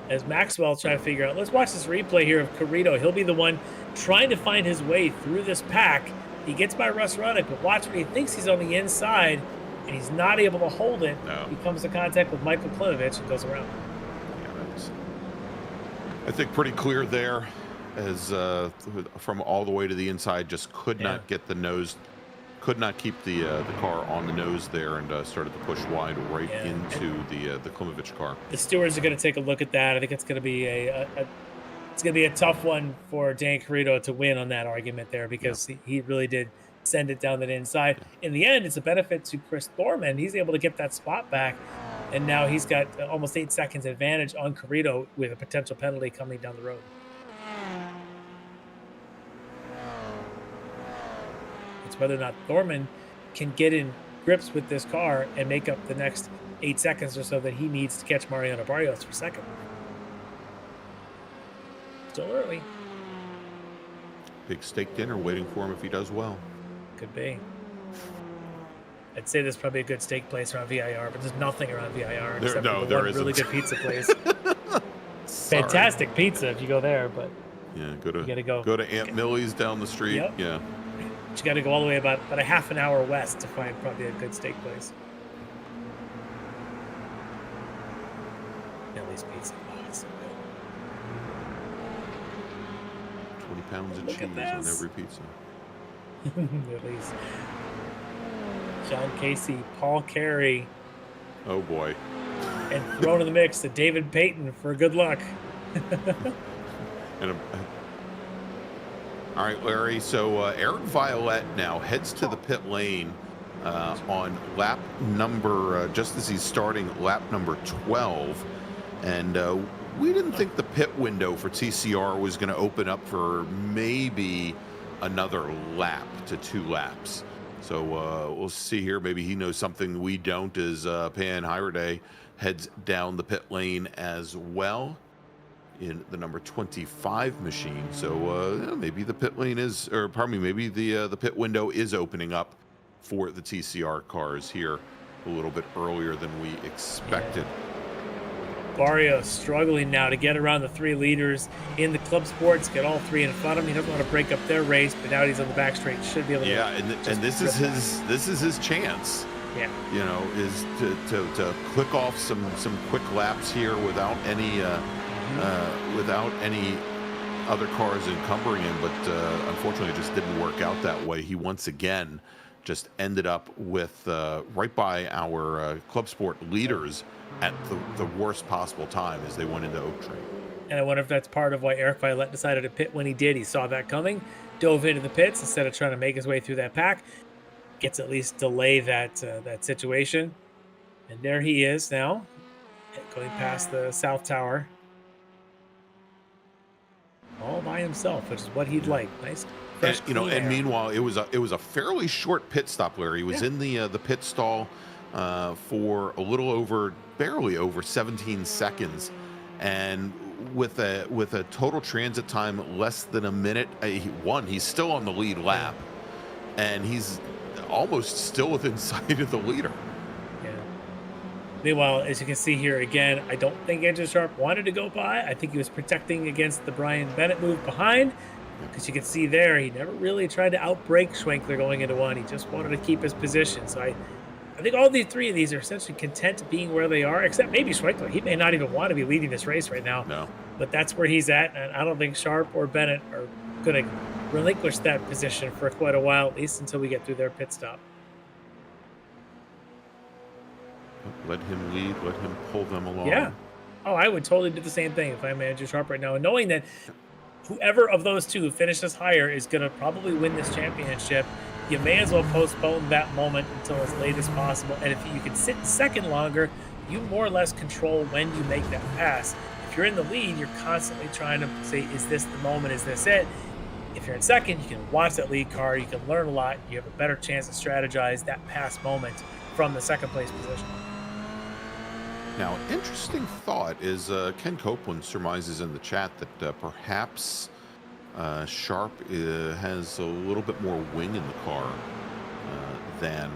S3: as Maxwell's trying to figure out. Let's watch this replay here of Carrito. He'll be the one trying to find his way through this pack. He gets by Russ Ruddock, but watch when he thinks he's on the inside and he's not able to hold it.
S2: No.
S3: He comes to contact with Michael Klimovich and goes around.
S2: Yeah, that's, I think, pretty clear there. As from all the way to the inside, just could not get the nose, could not keep the car on the nose there, and started to push wide right into the Klimovich car.
S3: The stewards are going to take a look at that. I think it's going to be it's going to be a tough one for Dan Carrito to win on that argument there, because he really did send it down that inside. In the end, it's a benefit to Chris Thorman. He's able to get that spot back, and now he's got almost 8 seconds advantage on Carrito with a potential penalty coming down the road. Whether or not Thorman can get in grips with this car and make up the next 8 seconds or so that he needs to catch Mariano Barrios for second. Still early.
S2: Big steak dinner waiting for him if he does well.
S3: Could be. I'd say there's probably a good steak place around VIR, but there's nothing around VIR except for the one really good pizza place. Fantastic pizza if you go there, but
S2: yeah, go to Aunt Millie's down the street.
S3: Yep.
S2: Yeah.
S3: But you got to go all the way about a half an hour west to find probably a good steak place. Millie's Pizza. Oh, it's so
S2: good. 20 pounds of cheese on every pizza.
S3: At least. John Casey, Paul Carey.
S2: Oh boy.
S3: And thrown in the mix to David Payton for good luck.
S2: All right, Larry, so Eric Violette now heads to the pit lane on lap number, just as he's starting lap number 12. And we didn't think the pit window for TCR was going to open up for maybe another lap to 2 laps. So we'll see here. Maybe he knows something we don't, as Pan Hyraday heads down the pit lane as well in the number 25 machine. So maybe the pit lane is, or pardon me, maybe the pit window is opening up for the TCR cars here a little bit earlier than we expected.
S3: Barrios struggling now to get around the 3 leaders in the club sports, get all 3 in front of him. He doesn't want to break up their race, but now he's on the back straight. Should be able to.
S2: Yeah, and this is his chance.
S3: Yeah,
S2: you know, is to click off some quick laps here without any other cars encumbering him, but unfortunately it just didn't work out that way. He once again just ended up with right by our club sport leaders at the worst possible time as they went into Oak Tree.
S3: And I wonder if that's part of why Eric Violette decided to pit when he did. He saw that coming, dove into the pits instead of trying to make his way through that pack. Gets at least delay that situation. And there he is now, going past the South Tower. All by himself, which is what he'd like. Nice.
S2: And, you know, and meanwhile, it was a fairly short pit stop, Larry. He was in the pit stall for a little over, barely over 17 seconds, and with a total transit time less than a minute. He's still on the lead lap, and he's almost still within sight of the leader.
S3: Yeah. Meanwhile, as you can see here again, I don't think Andrew Sharp wanted to go by. I think he was protecting against the Brian Bennett move behind, because you can see there he never really tried to outbrake Schwenkler going into one. He just wanted to keep his position. So I I think all these three of these are essentially content being where they are, except maybe Schweikler. He may not even want to be leading this race right now.
S2: No.
S3: But that's where he's at, and I don't think Sharp or Bennett are going to relinquish that position for quite a while, at least until we get through their pit stop.
S2: Let him lead. Let him pull them along.
S3: Yeah. Oh, I would totally do the same thing if I'm Andrew Sharp right now, and knowing that whoever of those two finishes higher is going to probably win this championship. You may as well postpone that moment until as late as possible. And if you can sit in second longer, you more or less control when you make that pass. If you're in the lead, you're constantly trying to say, is this the moment? Is this it? If you're in second, you can watch that lead car. You can learn a lot. You have a better chance to strategize that pass moment from the second place position.
S2: Now, interesting thought is Ken Copeland surmises in the chat that perhaps Sharp has a little bit more wing in the car than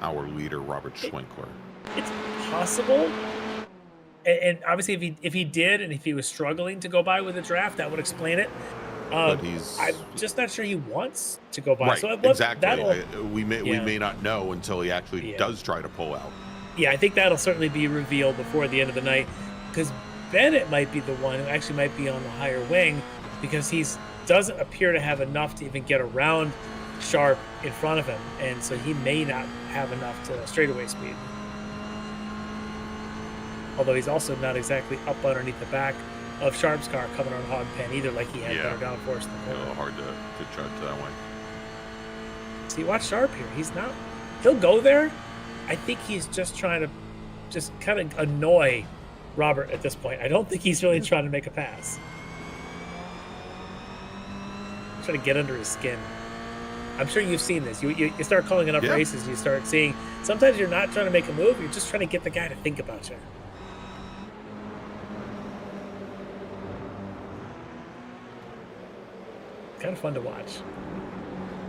S2: our leader, Robert Schwenkler.
S3: It's possible. And obviously, if he did, and if he was struggling to go by with the draft, that would explain it.
S2: But
S3: I'm just not sure he wants to go by.
S2: Right,
S3: So
S2: exactly. We may not know until he actually does try to pull out.
S3: Yeah, I think that'll certainly be revealed before the end of the night, because Bennett might be the one who actually might be on the higher wing, because he doesn't appear to have enough to even get around Sharp in front of him, and so he may not have enough to straightaway speed. Although he's also not exactly up underneath the back of Sharp's car coming on hog pen either, like he had better downforce.
S2: A little hard to judge that way.
S3: See, watch Sharp here. He'll go there. I think he's just trying to just kind of annoy Robert at this point. I don't think he's really trying to make a pass. Trying to get under his skin. I'm sure you've seen this. You start calling enough races, you start seeing, sometimes you're not trying to make a move, you're just trying to get the guy to think about you. Kind of fun to watch.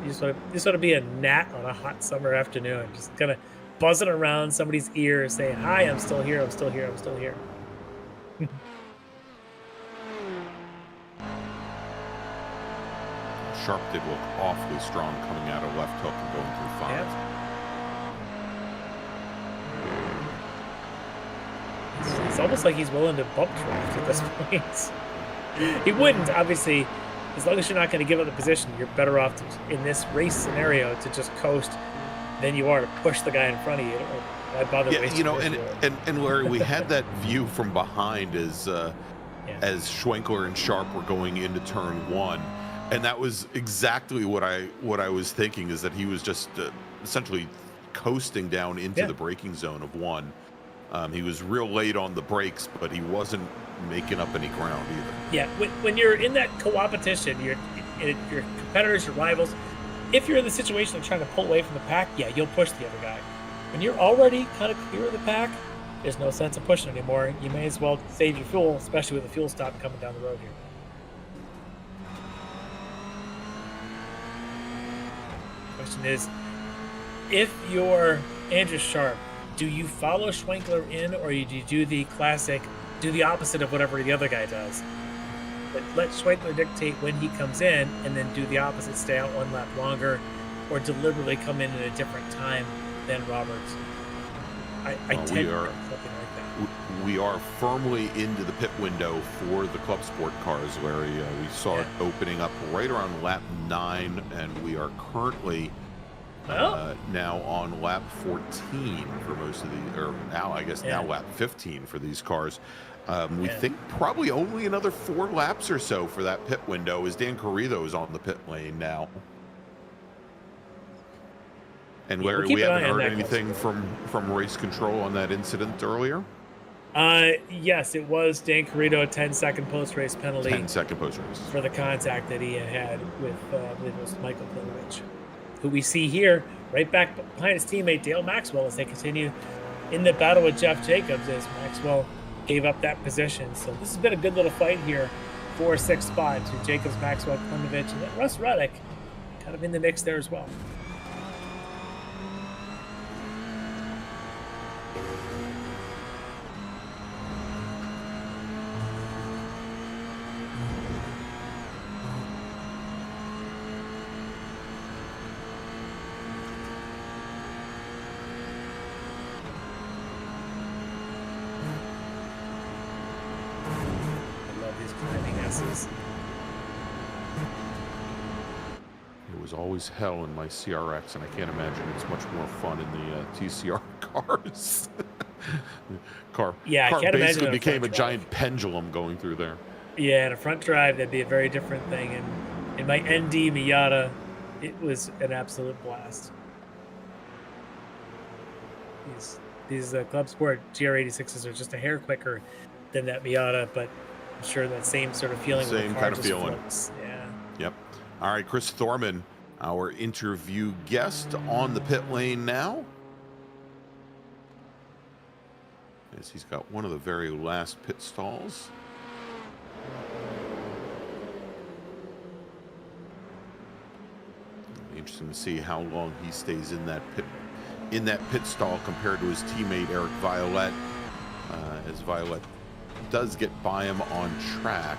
S3: You just want to be a gnat on a hot summer afternoon, just kind of buzzing around somebody's ear saying, hi, I'm still here, I'm still here, I'm still here.
S2: Sharp did look awfully strong coming out of left hook and going through 5.
S3: Yep. It's almost like he's willing to bump draft at this point. He wouldn't, obviously. As long as you're not going to give up the position, you're better off in this race scenario to just coast than you are to push the guy in front of you. Why bother wasting
S2: and Larry, we had that view from behind as Schwenkler and Sharp were going into turn 1, and that was exactly what I was thinking, is that he was just essentially coasting down into the braking zone of 1. He was real late on the brakes, but he wasn't making up any ground either.
S3: Yeah, when you're in that co-opetition, your competitors, your rivals, if you're in the situation of trying to pull away from the pack, you'll push the other guy. When you're already kind of clear of the pack, there's no sense of pushing anymore. You may as well save your fuel, especially with a fuel stop coming down the road here. Question is, if you're Andrew Sharp, do you follow Schwenkler in, or do you do the classic, do the opposite of whatever the other guy does? But let Schwenkler dictate when he comes in, and then do the opposite, stay out one lap longer, or deliberately come in at a different time than Roberts. I tend to think something like that.
S2: We are firmly into the pit window for the Club Sport cars, Larry. We saw it opening up right around lap 9, and we are currently now on lap 14 for most of the, or now I guess now lap 15 for these cars. We think probably only another 4 laps or so for that pit window, as Dan Carrillo is on the pit lane now. And Larry, we haven't heard anything from race control on that incident earlier?
S3: Yes, it was Dan Carrillo, a 10-second post-race penalty.
S2: 10-second post-race.
S3: For the contact that he had with, I believe it was Michael Klimovich, who we see here right back behind his teammate Dale Maxwell as they continue in the battle with Jeff Jacobs, as Maxwell gave up that position. So this has been a good little fight here for 6th spot to Jacobs, Maxwell, Klimovich, and then Russ Reddick kind of in the mix there as well. races.
S2: It was always hell in my CRX, and I can't imagine it's much more fun in the TCR cars. car basically became a giant pendulum going through there.
S3: Yeah, in a front drive, that'd be a very different thing. And in my ND Miata, it was an absolute blast. These Club Sport GR86s are just a hair quicker than that Miata, but I'm sure that same sort of feeling.
S2: Same kind of feeling.
S3: Yeah.
S2: Yep. All right, Chris Thorman, our interview guest on the pit lane now. As he's got one of the very last pit stalls. It'll be interesting to see how long he stays in that pit stall compared to his teammate Eric Violette, as Violette does get by him on track.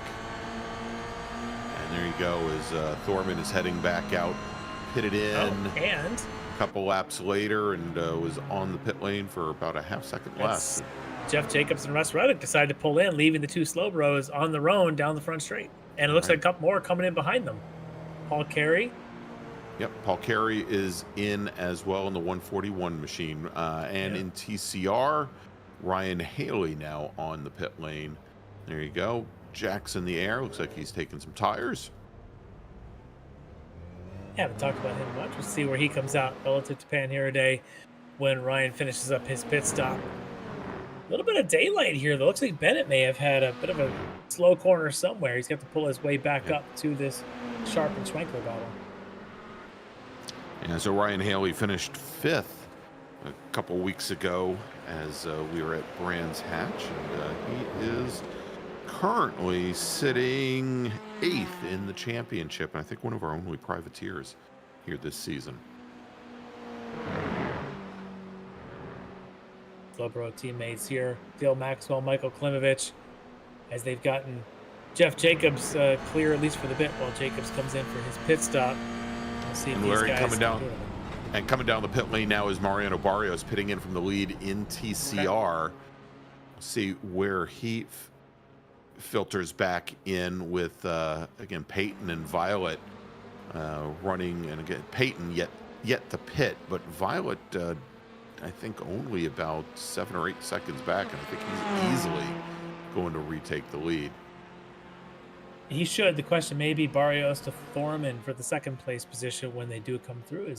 S2: And there you go, as Thorman is heading back out, pitted in.
S3: And
S2: a couple laps later, and was on the pit lane for about a half-second less.
S3: Jeff Jacobs and Russ Ruddick decided to pull in, leaving the two slow bros on their own down the front straight. And it looks like a couple more coming in behind them. Paul Carey.
S2: Yep, Paul Carey is in as well in the 141 machine. And in TCR, Ryan Haley now on the pit lane. There you go. Jack's in the air. Looks like he's taking some tires.
S3: Haven't talked about him much. We'll see where he comes out relative to Pan Day when Ryan finishes up his pit stop. A little bit of daylight here, though. Looks like Bennett may have had a bit of a slow corner somewhere. He's got to pull his way back up to this Sharp and Schwenkler battle.
S2: And so Ryan Haley finished 5th a couple weeks ago as we were at Brands Hatch, and he is currently sitting 8th in the championship, and I think one of our only privateers here this season.
S3: Slowbro teammates here, Dale Maxwell, Michael Klimovich, as they've gotten Jeff Jacobs clear, at least for the bit, while Jacobs comes in for his pit stop. We'll see if
S2: and
S3: these
S2: Larry
S3: guys
S2: coming down the pit lane now is Mariano Barrios pitting in from the lead in TCR.
S3: Okay.
S2: See where he filters back in with again Peyton and Violet running, and again Peyton yet to pit, but Violet I think only about 7 or 8 seconds back, and I think he's easily going to retake the lead.
S3: He should. The question may be Barrios to Thorman for the second place position when they do come through.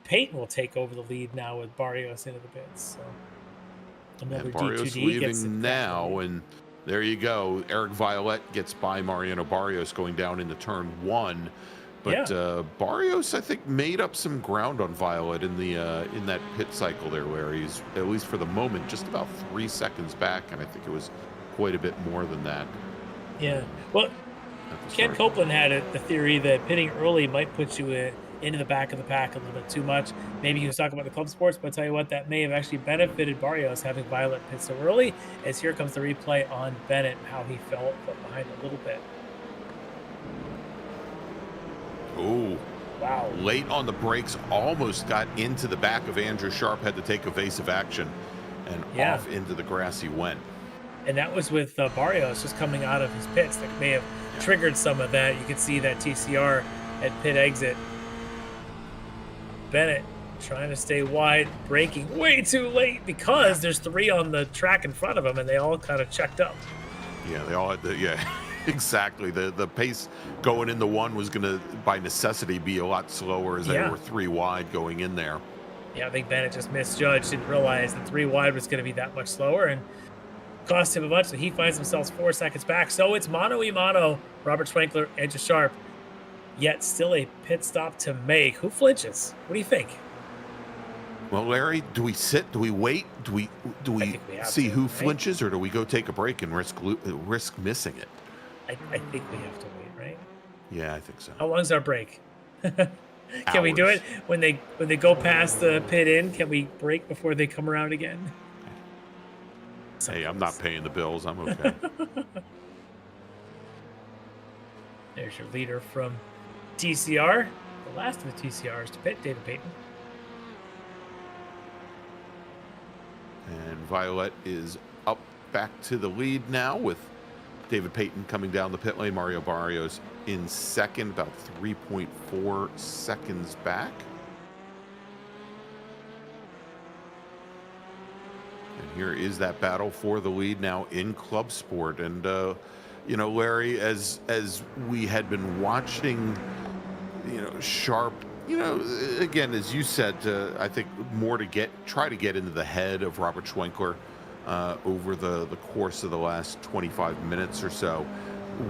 S3: Peyton will take over the lead now with Barrios into the pits. So
S2: and Barrios leaving now, and there you go. Eric Violette gets by Mariano Barrios going down into turn 1. But Barrios, I think, made up some ground on Violet in that pit cycle there, where he's, at least for the moment, just about 3 seconds back, and I think it was quite a bit more than that.
S3: Yeah. Well, Ken Copeland had the theory that pitting early might put you into the back of the pack a little bit too much. Maybe he was talking about the club sports, but I'll tell you what, that may have actually benefited Barrios having Violet pit so early, as here comes the replay on Bennett, how he fell behind a little bit.
S2: Oh,
S3: wow.
S2: Late on the brakes, almost got into the back of Andrew Sharp, had to take evasive action, and off into the grass he went.
S3: And that was with Barrios just coming out of his pits. That may have triggered some of that. You can see that TCR at pit exit. Bennett trying to stay wide, braking way too late because there's 3 on the track in front of him, and they all kind of checked up.
S2: Yeah, they all had exactly. The pace going into 1 was going to, by necessity, be a lot slower as they were 3 wide going in there.
S3: Yeah, I think Bennett just misjudged, didn't realize that 3 wide was going to be that much slower, and cost him a bunch, so he finds himself 4 seconds back. So it's mano-a-mano, Robert Schwenkler, Edge of Sharp, yet still a pit stop to make. Who flinches? What do you think?
S2: Well, Larry, do we sit? Do we wait? Do we see who flinches, or do we go take a break and risk missing it?
S3: I think we have to wait, right?
S2: Yeah, I think so.
S3: How long's our break? Can we do it when they go past the pit in? Can we break before they come around again?
S2: Hey, I'm not paying the bills. I'm okay.
S3: There's your leader from TCR. The last of the TCRs to pit, David Payton.
S2: And Violet is up back to the lead now with David Payton coming down the pit lane. Mario Barrios in second, about 3.4 seconds back. And here is that battle for the lead now in Club Sport. And, you know, Larry, as we had been watching, you know, Sharp, you know, again, as you said, I think more to try to get into the head of Robert Schwenkler over the course of the last 25 minutes or so.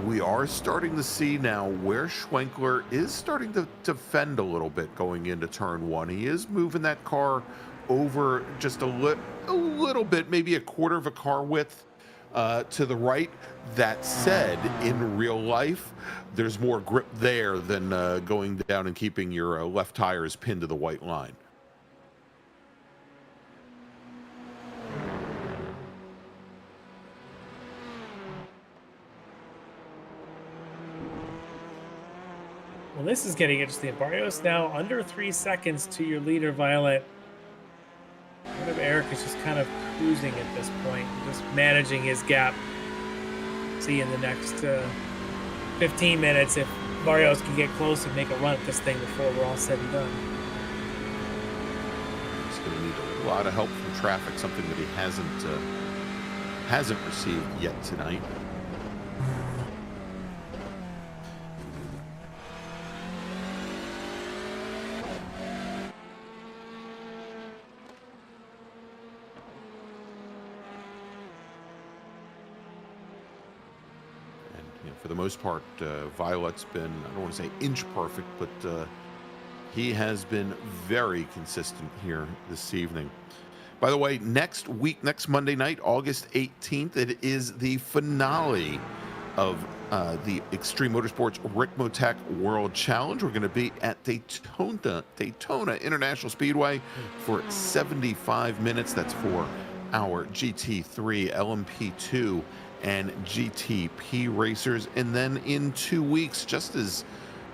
S2: We are starting to see now where Schwenkler is starting to defend a little bit going into turn one. He is moving that car over just a little bit, maybe a quarter of a car width to the right. That said, in real life, there's more grip there than going down and keeping your left tires pinned to the white line.
S3: Well, this is getting interesting. Barrios now under 3 seconds to your leader, Violet. Eric is just kind of cruising at this point, just managing his gap. See in the next 15 minutes if Barrios can get close and make a run at this thing before we're all said and done.
S2: He's going to need a lot of help from traffic, something that he hasn't received yet tonight. For the most part, Violet's been, I don't want to say inch perfect, but he has been very consistent here this evening. By the way, next Monday night, August 18th, it is the finale of the Extreme Motorsports Ricmotech World Challenge. We're going to be at Daytona International Speedway for 75 minutes. That's for our GT3, LMP2, and GTP racers. And then in 2 weeks, just as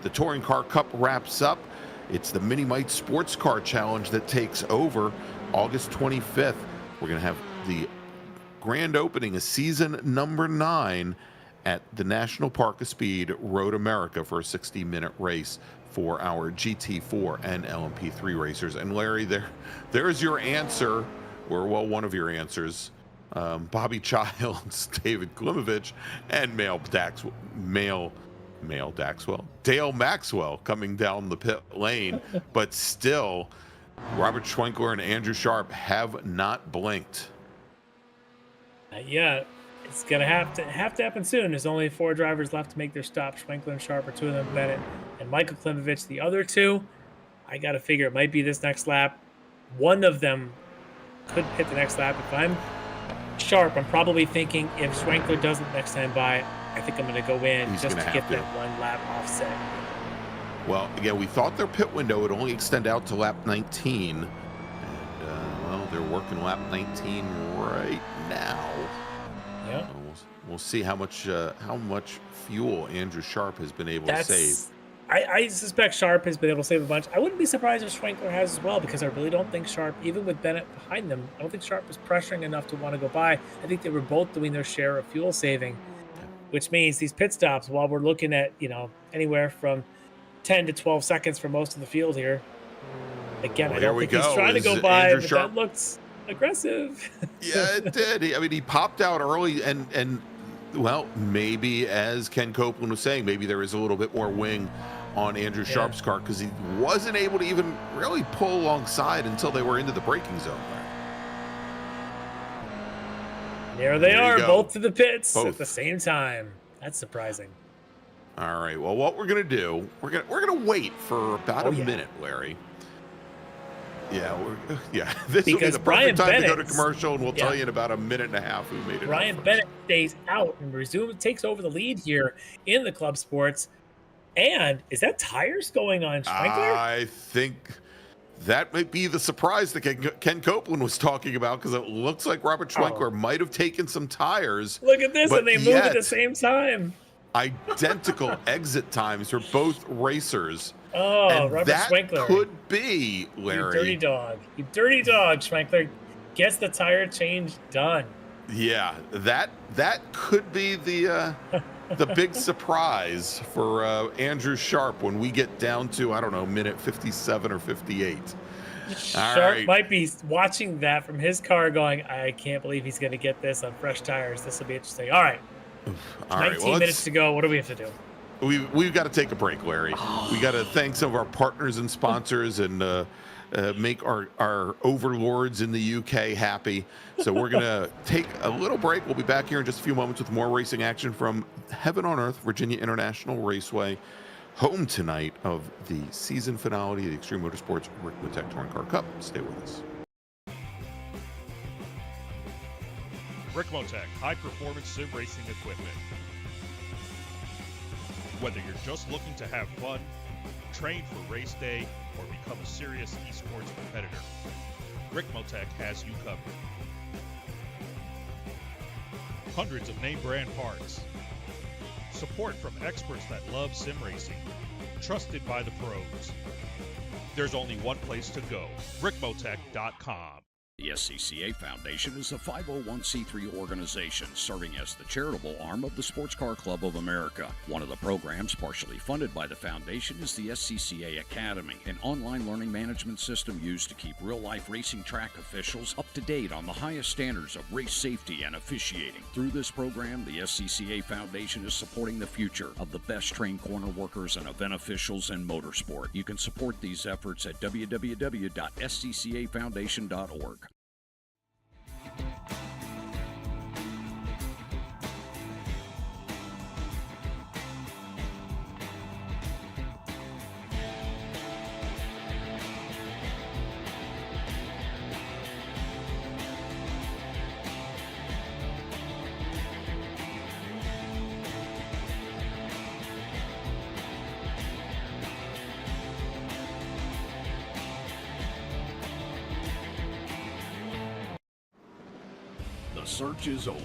S2: the Touring Car Cup wraps up, it's the Mini Mite Sports Car Challenge that takes over August 25th. We're going to have the grand opening of season number 9 at the National Park of Speed Road America for a 60-minute race for our GT4 and LMP3 racers. And Larry, there's your answer, or well, one of your answers. Bobby Childs, David Klimovich, and Dale Maxwell coming down the pit lane. But still, Robert Schwenkler and Andrew Sharp have not blinked.
S3: Yeah, it's gonna have to happen soon. There's only 4 drivers left to make their stop. Schwenkler and Sharp are 2 of them, Bennett and Michael Klimovich the other 2. I gotta figure it might be this next lap. One of them could hit the next lap. If I'm Sharp, I'm probably thinking if Schwenkler doesn't next time by, I think I'm going to go in just to get that 1 lap offset.
S2: Well, again, we thought their pit window would only extend out to lap 19. And, well, they're working lap 19 right now.
S3: Yeah.
S2: We'll see how much fuel Andrew Sharp has been able to save.
S3: I suspect Sharp has been able to save a bunch. I wouldn't be surprised if Schwenkler has as well, because I really don't think Sharp, even with Bennett behind them, I don't think Sharp was pressuring enough to want to go by. I think they were both doing their share of fuel saving, which means these pit stops, while we're looking at, you know, anywhere from 10 to 12 seconds for most of the field here. Again, I don't think he's trying to go by, but that looks aggressive.
S2: Yeah, it did. He popped out early and well, maybe as Ken Copeland was saying, maybe there is a little bit more wing on Andrew Sharp's car, because he wasn't able to even really pull alongside until they were into the braking zone.
S3: There they are, both to the pits at the same time. That's surprising.
S2: All right. Well, what we're gonna do, we're gonna wait for about a minute, Larry. Yeah, this will be the perfect time to go to commercial, and we'll tell you in about a minute and a half who made it.
S3: Brian Bennett stays out and takes over the lead here in the Club Sports. And is that tires going on Schwenkler?
S2: I think that might be the surprise that Ken Copeland was talking about, because it looks like Robert Schwenkler might have taken some tires.
S3: Look at this, and they move at the same time.
S2: Identical exit times for both racers.
S3: Oh,
S2: and
S3: Robert
S2: that
S3: Schwenkler
S2: could be, Larry.
S3: You dirty dog, Schwenkler gets the tire change done.
S2: Yeah, that could be the big surprise for Andrew Sharp when we get down to, I don't know, minute 57 or 58.
S3: Sharp might be watching that from his car going, I can't believe he's going to get this on fresh tires. This will be interesting. All right. 19 minutes to go. What do we have to do?
S2: We've got to take a break, Larry. We got to thank some of our partners and sponsors and make our overlords in the UK happy. So we're going to take a little break. We'll be back here in just a few moments with more racing action from Heaven on Earth, Virginia International Raceway, home tonight of the season finale of the Extreme Motorsports Ricmotech Touring Car Cup. Stay with us.
S5: Ricmotech, high-performance sim racing equipment. Whether you're just looking to have fun, train for race day, or become a serious esports competitor, Ricmotech has you covered. Hundreds of name-brand parts. Support from experts that love sim racing. Trusted by the pros. There's only one place to go, ricmotech.com.
S6: The SCCA Foundation is a 501c3 organization serving as the charitable arm of the Sports Car Club of America. One of the programs partially funded by the foundation is the SCCA Academy, an online learning management system used to keep real-life racing track officials up to date on the highest standards of race safety and officiating. Through this program, the SCCA Foundation is supporting the future of the best-trained corner workers and event officials in motorsport. You can support these efforts at www.sccafoundation.org. The search is over.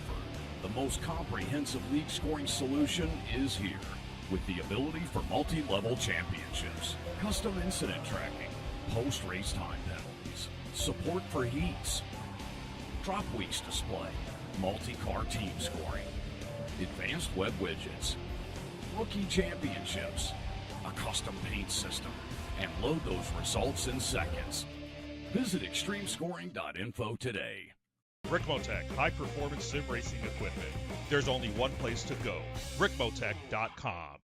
S6: The most comprehensive league scoring solution is here, with the ability for multi-level championships, custom incident tracking, post-race time penalties, support for heats, drop weeks display, multi-car team scoring, advanced web widgets, rookie championships, a custom paint system, and load those results in seconds. Visit extremescoring.info today.
S5: Ricmotech, high-performance sim racing equipment. There's only one place to go, ricmotech.com.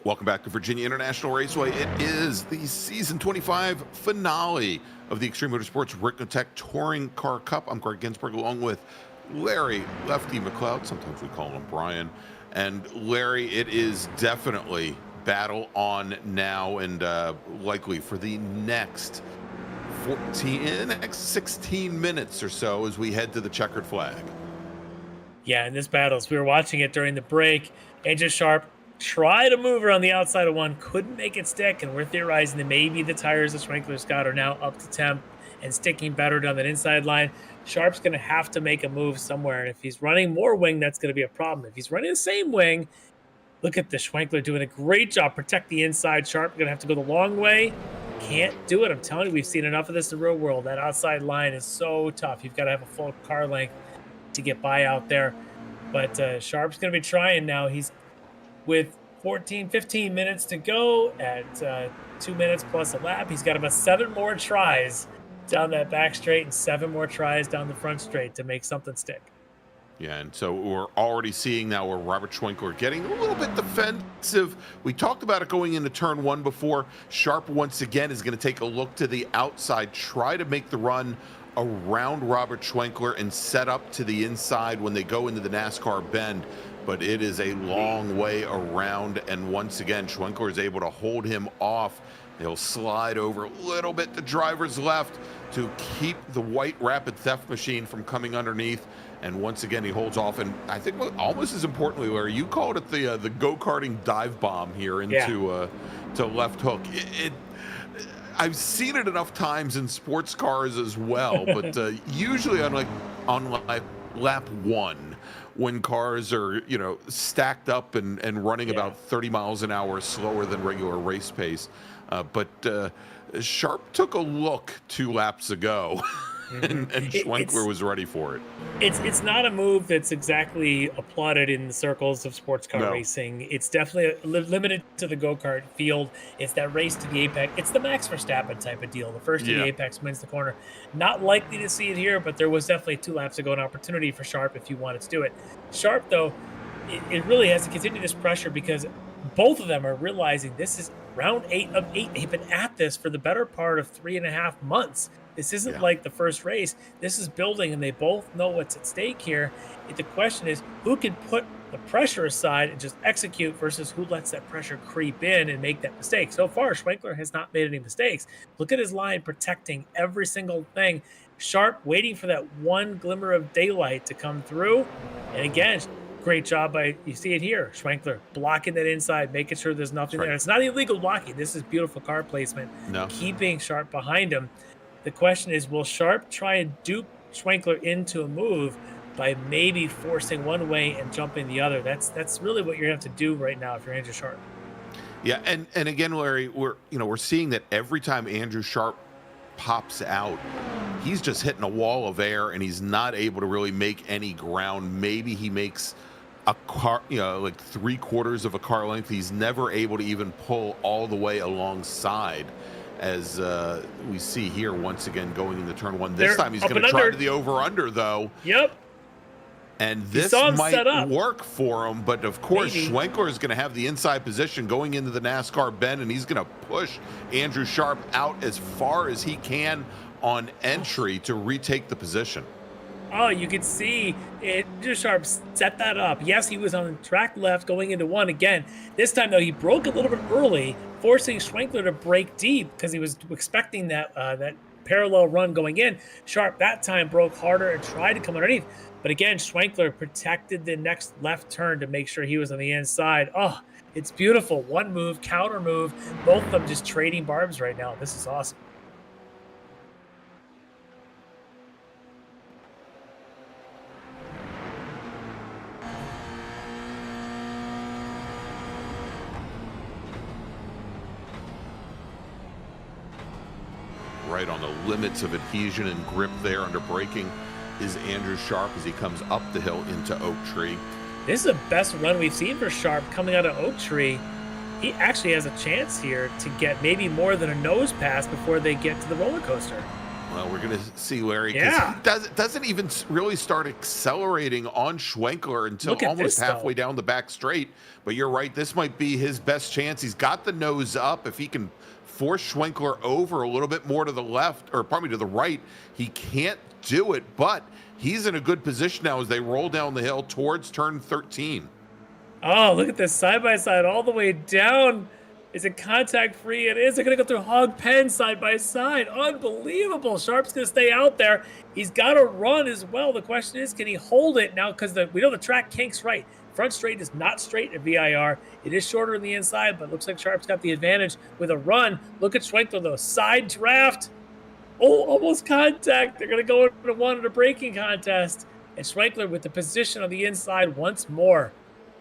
S2: Welcome back to Virginia International Raceway. It is the Season 25 finale of the Extreme Motorsports Ricmotech Touring Car Cup. I'm Greg Ginsburg along with Larry Lefty McLeod. Sometimes we call him Brian. And Larry, it is definitely battle on now and likely for the next 16 minutes or so as we head to the checkered flag.
S3: Yeah, in this battle, as we were watching it during the break, Andrew Sharp tried to move around the outside of one, couldn't make it stick, and we're theorizing that maybe the tires that Schwenkler's got are now up to temp and sticking better down that inside line. Sharp's going to have to make a move somewhere, and if he's running more wing, that's going to be a problem. If he's running the same wing, look at the Schwenkler doing a great job. Protect the inside. Sharp going to have to go the long way. Can't do it. I'm telling you, we've seen enough of this in the real world. That outside line is so tough. You've got to have a full car length to get by out there. But Sharp's going to be trying now. He's with 15 minutes to go at 2 minutes plus a lap. He's got about 7 more tries down that back straight and 7 more tries down the front straight to make something stick.
S2: Yeah, and so we're already seeing now where Robert Schwenkler getting a little bit defensive. We talked about it going into turn 1 before. Sharp once again is going to take a look to the outside, try to make the run around Robert Schwenkler and set up to the inside when they go into the NASCAR bend. But it is a long way around, and once again, Schwenkler is able to hold him off. He'll slide over a little bit to driver's left to keep the white rapid theft machine from coming underneath. And once again, he holds off. And I think almost as importantly, Larry, you called it the go-karting dive bomb here into to left hook. I've seen it enough times in sports cars as well, but usually on lap 1, when cars are, you know, stacked up and running about 30 miles an hour slower than regular race pace. But Sharp took a look 2 laps ago. And Schwenkler was ready for it.
S3: It's not a move that's exactly applauded in the circles of sports car racing. It's definitely limited to the go-kart field. It's that race to the apex. It's the Max Verstappen type of deal. The first to the apex wins the corner. Not likely to see it here, but there was definitely 2 laps ago an opportunity for Sharp if you wanted to do it. Sharp, though, it really has to continue this pressure because both of them are realizing this is round 8 of 8. They've been at this for the better part of 3.5 months. This isn't like the first race. This is building, and they both know what's at stake here. The question is, who can put the pressure aside and just execute versus who lets that pressure creep in and make that mistake? So far, Schwenkler has not made any mistakes. Look at his line protecting every single thing. Sharp waiting for that one glimmer of daylight to come through. And again, great job by, you see it here, Schwenkler blocking that inside, making sure there's nothing there. It's not illegal blocking. This is beautiful car placement, keeping Sharp behind him. The question is, will Sharp try and dupe Schwenkler into a move by maybe forcing one way and jumping the other? That's really what you're going to have to do right now if you're Andrew Sharp.
S2: Yeah, and again, Larry, we're seeing that every time Andrew Sharp pops out, he's just hitting a wall of air and he's not able to really make any ground. Maybe he makes a car, like 3/4 of a car length. He's never able to even pull all the way alongside. As we see here once again going into turn 1. This time he's going to try to the over-under, though.
S3: Yep.
S2: And this might work for him, but of course Schwenkler is going to have the inside position going into the NASCAR bend, and he's going to push Andrew Sharp out as far as he can on entry to retake the position.
S3: Oh, you can see Andrew Sharp set that up. Yes, he was on track left going into 1 again. This time, though, he broke a little bit early, forcing Schwenkler to break deep because he was expecting that that parallel run going in. Sharp that time broke harder and tried to come underneath. But again, Schwenkler protected the next left turn to make sure he was on the inside. Oh, it's beautiful. One move, counter move. Both of them just trading barbs right now. This is awesome.
S2: Right on the limits of adhesion and grip there under braking is Andrew Sharp as he comes up the hill into Oak Tree.
S3: This is the best run we've seen for Sharp coming out of Oak Tree. He actually has a chance here to get maybe more than a nose pass before they get to the roller coaster.
S2: Well, we're going to see, Larry, because he doesn't even really start accelerating on Schwenkler until almost halfway down the back straight. But you're right, this might be his best chance. He's got the nose up. If he can force Schwenkler over a little bit more to the left, or pardon me, to the right, he can't do it, but he's in a good position now as they roll down the hill towards turn 13.
S3: Oh, look at this side-by-side all the way down. Is it contact-free? It is. They're going to go through hog pen side-by-side. Unbelievable. Sharp's going to stay out there. He's got to run as well. The question is, can he hold it now? Because we know the track kinks right. Front straight is not straight at VIR. It is shorter on the inside, but looks like Sharp's got the advantage with a run. Look at Schwenkler, though. Side draft. Oh, almost contact. They're going to go into 1 in a braking contest. And Schwenkler with the position on the inside once more.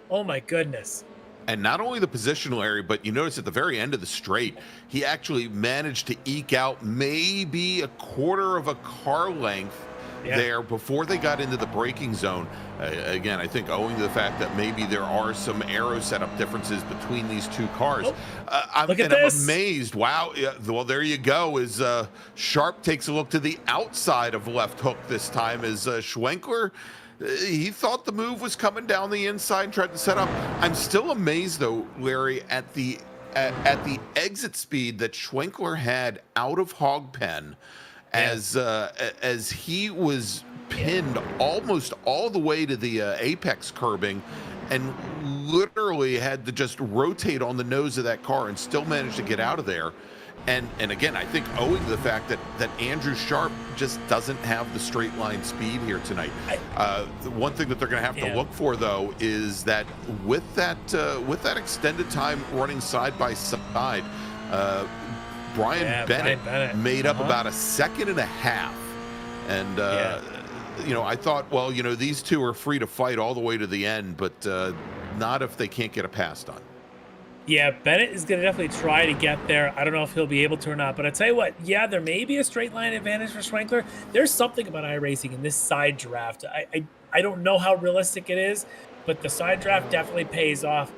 S3: Oh, my goodness.
S2: And not only the position, Larry, but you notice at the very end of the straight, he actually managed to eke out maybe a 1/4 of a car length there before they got into the braking zone. Again, I think owing to the fact that maybe there are some aero setup differences between these 2 cars. I'm amazed. Wow. Well, there you go. As Sharp takes a look to the outside of left hook this time as Schwenkler, he thought the move was coming down the inside and tried to set up. I'm still amazed, though, Larry, at the exit speed that Schwenkler had out of hog pen. As he was pinned almost all the way to the apex curbing and literally had to just rotate on the nose of that car and still managed to get out of there. And again, I think owing to the fact that Andrew Sharp just doesn't have the straight line speed here tonight. The one thing that they're going to have to look for, though, is that with that extended time running side by side, Brian Bennett made up about 1.5 seconds, and I thought, well, these two are free to fight all the way to the end, but not if they can't get a pass done.
S3: Yeah, Bennett is going to definitely try to get there. I don't know if he'll be able to or not, but I tell you what, yeah, there may be a straight line advantage for Schwenkler. There's something about iRacing in this side draft. I don't know how realistic it is, but the side draft definitely pays off.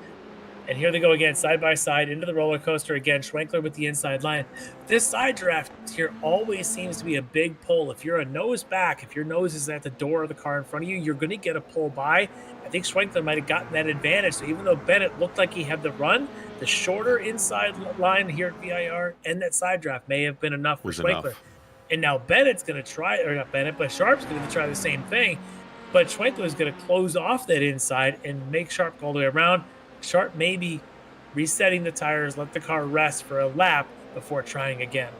S3: And here they go again, side by side into the roller coaster again. Schwenkler with the inside line. This side draft here always seems to be a big pull. If you're a nose back, if your nose is at the door of the car in front of you, you're going to get a pull by. I think Schwenkler might have gotten that advantage. So even though Bennett looked like he had the run, the shorter inside line here at VIR and that side draft may have been enough for Schwenkler. And now Bennett's going to try, or not Bennett, but Sharp's going to try the same thing. But Schwenkler is going to close off that inside and make Sharp go all the way around. Sharp maybe resetting the tires, let the car rest for a lap before trying again.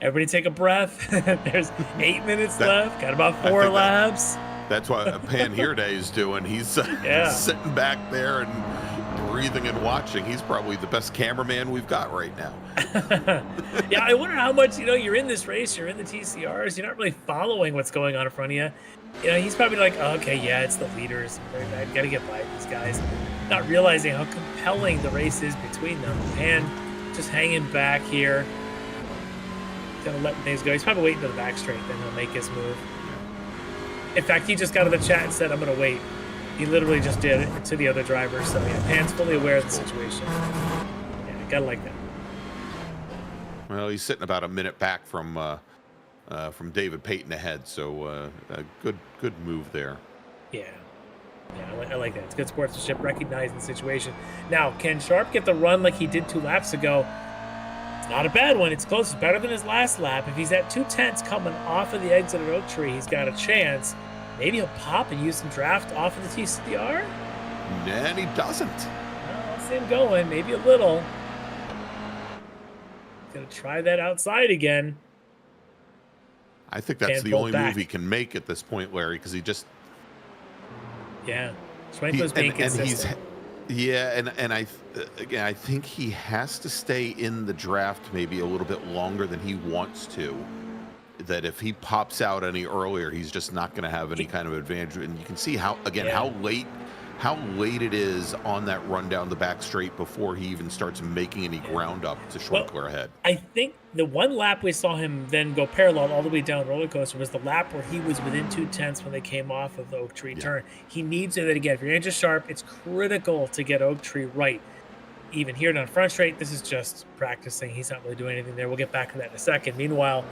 S3: Everybody take a breath. There's 8 minutes left. Got about 4 laps.
S2: That's what Pan Here Day is doing. He's sitting back there and breathing and watching. He's probably the best cameraman we've got right now.
S3: Yeah, I wonder how much, you're in this race, you're in the TCRs, you're not really following what's going on in front of you. He's probably like, oh, okay, yeah, it's the leaders. I've got to get by these guys. Not realizing how compelling the race is between them. And just hanging back here. Gonna let things go. He's probably waiting to the back straight, then he'll make his move. In fact, he just got to the chat and said, I'm going to wait. He literally just did it to the other driver. So, yeah, Pan's fully aware of the situation. Yeah, gotta like that.
S2: Well, he's sitting about a minute back from David Payton ahead. So, a good move there.
S3: Yeah. Yeah, I like that. It's good sportsmanship, recognizing the situation. Now, can Sharp get the run like he did 2 laps ago? It's not a bad one. It's close. It's better than his last lap. If he's at 2/10 coming off of the exit at Oak Tree, he's got a chance. Maybe he'll pop and use some draft off of the TCR.
S2: And he doesn't.
S3: Well, I'll see him going. Maybe a little. Gonna try that outside again.
S2: I think that's the only move he can make at this point, Larry, because he just...
S3: Yeah. Schwenkler's being consistent.
S2: And I think he has to stay in the draft maybe a little bit longer than he wants to. That if he pops out any earlier, he's just not going to have any kind of advantage. And you can see how late it is on that run down the back straight before he even starts making any ground up to Schwenkler ahead.
S3: I think the one lap we saw him then go parallel all the way down the roller coaster was the lap where he was within 2/10 when they came off of the Oak Tree turn. He needs to do that again. If you're into Sharp, it's critical to get Oak Tree right. Even here down front straight, this is just practicing. He's not really doing anything there. We'll get back to that in a second. Meanwhile,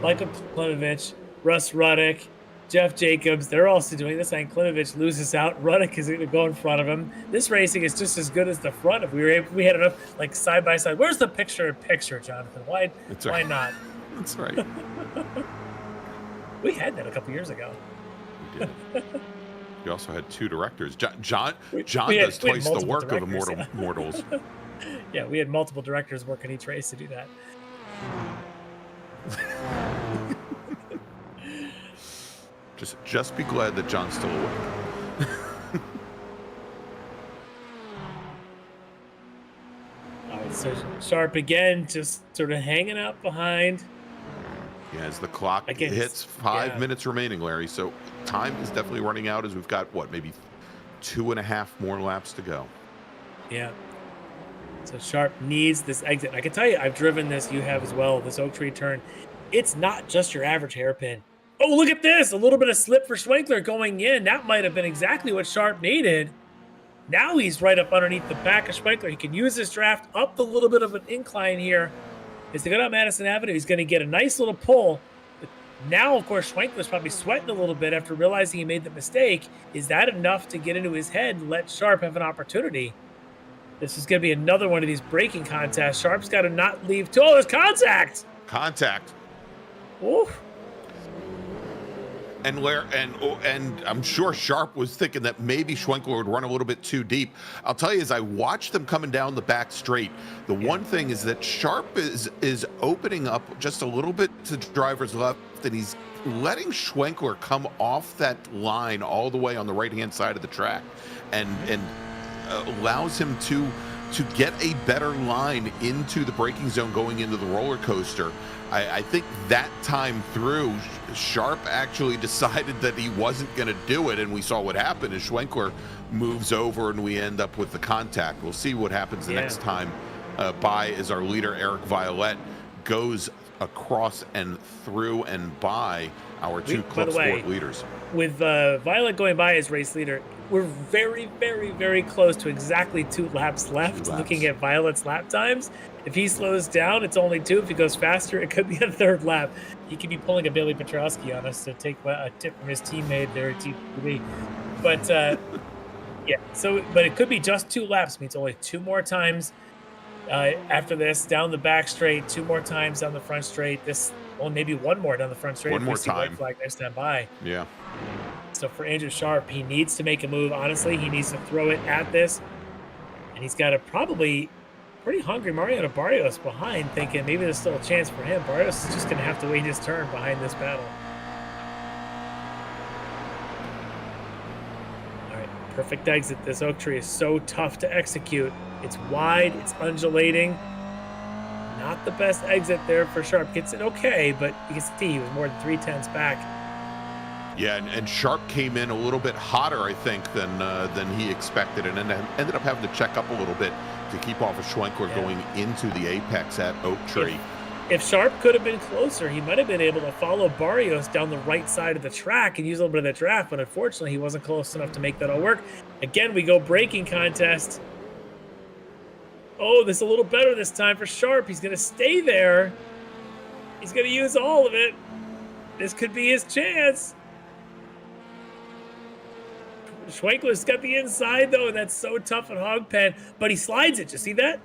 S3: Michael Klimovich, Russ Ruddick, Jeff Jacobs, they're also doing this, and Klimovich loses out. Ruddick is going to go in front of him. This racing is just as good as the front. If we had enough side by side. Where's the picture, Jonathan? Why not?
S2: That's right.
S3: We had that a couple years ago.
S2: We did. We also had 2 directors. John does twice the work of Immortal Mortals.
S3: Yeah, we had multiple directors working each race to do that.
S2: Just be glad that John's still awake.
S3: All right, so Sharp again, just sort of hanging out behind.
S2: Yeah, as the clock hits 5 minutes remaining, Larry. So time is definitely running out as we've got, maybe 2.5 more laps to go.
S3: Yeah. So Sharp needs this exit. I can tell you, I've driven this, you have as well, this Oak Tree turn. It's not just your average hairpin. Oh, look at this. A little bit of slip for Schwenkler going in. That might have been exactly what Sharp needed. Now he's right up underneath the back of Schwenkler. He can use his draft up the little bit of an incline here. As they go down Madison Avenue, he's going to get a nice little pull. But now, of course, Schwenkler's probably sweating a little bit after realizing he made the mistake. Is that enough to get into his head and let Sharp have an opportunity? This is going to be another one of these braking contests. Sharp's got to not leave. Oh, there's contact.
S2: Contact.
S3: Oof.
S2: And I'm sure Sharp was thinking that maybe Schwenkler would run a little bit too deep. I'll tell you, as I watch them coming down the back straight, the one thing is that Sharp is opening up just a little bit to driver's left, and he's letting Schwenkler come off that line all the way on the right-hand side of the track, and allows him to to get a better line into the braking zone going into the roller coaster. I think that time through, Sharp actually decided that he wasn't going to do it, and we saw what happened as Schwenkler moves over and we end up with the contact. We'll see what happens the next time by as our leader, Eric Violette, goes across and through and by our two Club Sport leaders.
S3: With Violet going by as race leader, we're very, very, very close to exactly 2 laps left. Looking at Violet's lap times, if he slows down, it's only 2. If he goes faster, it could be a 3rd lap. He could be pulling a Billy Petrowski on us to take a tip from his teammate there at TV. But yeah, but it could be just 2 laps. Means only 2 more times after this down the back straight, 2 more times down the front straight. Maybe 1 more down the front straight.
S2: One more time.
S3: White flag next time by.
S2: Yeah.
S3: So for Andrew Sharp, he needs to make a move. Honestly, he needs to throw it at this, and he's got a probably pretty hungry Mariano Barrios behind, thinking maybe there's still a chance for him. Barrios is just going to have to wait his turn behind this battle. All right, perfect exit. This oak tree is so tough to execute. It's wide, it's undulating. Not the best exit there for Sharp. Gets it okay, but you can see he was more than 3/10 back.
S2: Yeah, and Sharp came in a little bit hotter, I think, than he expected, and then ended up having to check up a little bit to keep off of Schwenkler going into the apex at Oak Tree.
S3: If Sharp could have been closer, he might have been able to follow Barrios down the right side of the track and use a little bit of that draft, but unfortunately, he wasn't close enough to make that all work. Again, we go braking contest. Oh, this is a little better this time for Sharp. He's going to stay there. He's going to use all of it. This could be his chance. Schwenkler's got the inside, though, and that's so tough at Hog Pen, but he slides it. Did you see that?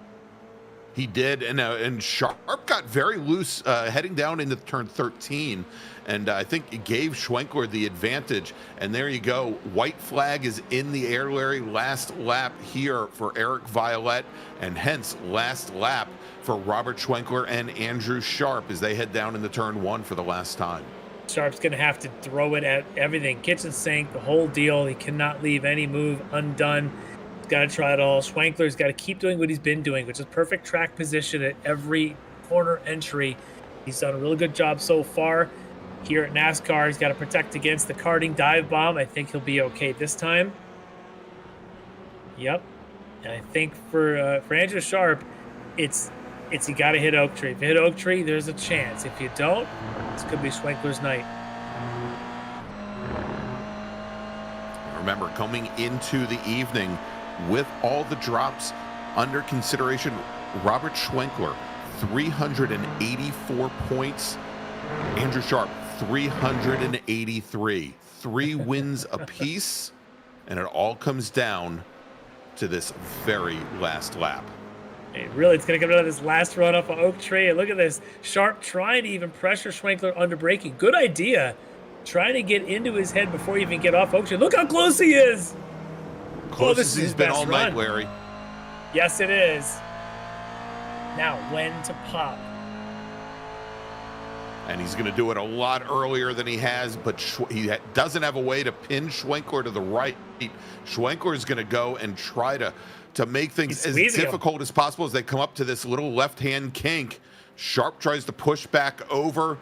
S2: He did, and Sharp got very loose heading down into turn 13, and I think it gave Schwenkler the advantage. And there you go. White flag is in the air, Larry. Last lap here for Eric Violette, and hence last lap for Robert Schwenkler and Andrew Sharp as they head down into turn 1 for the last time.
S3: Sharp's going to have to throw it at everything, kitchen sink, the whole deal. He cannot leave any move undone. He's got to try it all. Schwenkler's got to keep doing what he's been doing, which is perfect track position at every corner entry. He's done a really good job so far. Here at NASCAR, he's got to protect against the karting dive bomb. I think he'll be okay this time. Yep. And I think for Andrew Sharp, it's you got to hit Oak Tree. If you hit Oak Tree, there's a chance. If you don't, this could be Schwenkler's night.
S2: Remember, coming into the evening with all the drops under consideration, Robert Schwenkler, 384 points. Andrew Sharp, 383. 3 wins apiece, and it all comes down to this very last lap.
S3: It's going to come down to this last run off of Oak Tree. And look at this. Sharp trying to even pressure Schwenkler under braking. Good idea. Trying to get into his head before you even get off Oak Tree. Look how close he is.
S2: Close as he's been all night, Larry.
S3: Yes, it is. Now, when to pop.
S2: And he's going to do it a lot earlier than he has, but he doesn't have a way to pin Schwenkler to the right. Schwenkler is going to go and try to make things as difficult as possible as they come up to this little left-hand kink. Sharp tries to push back over,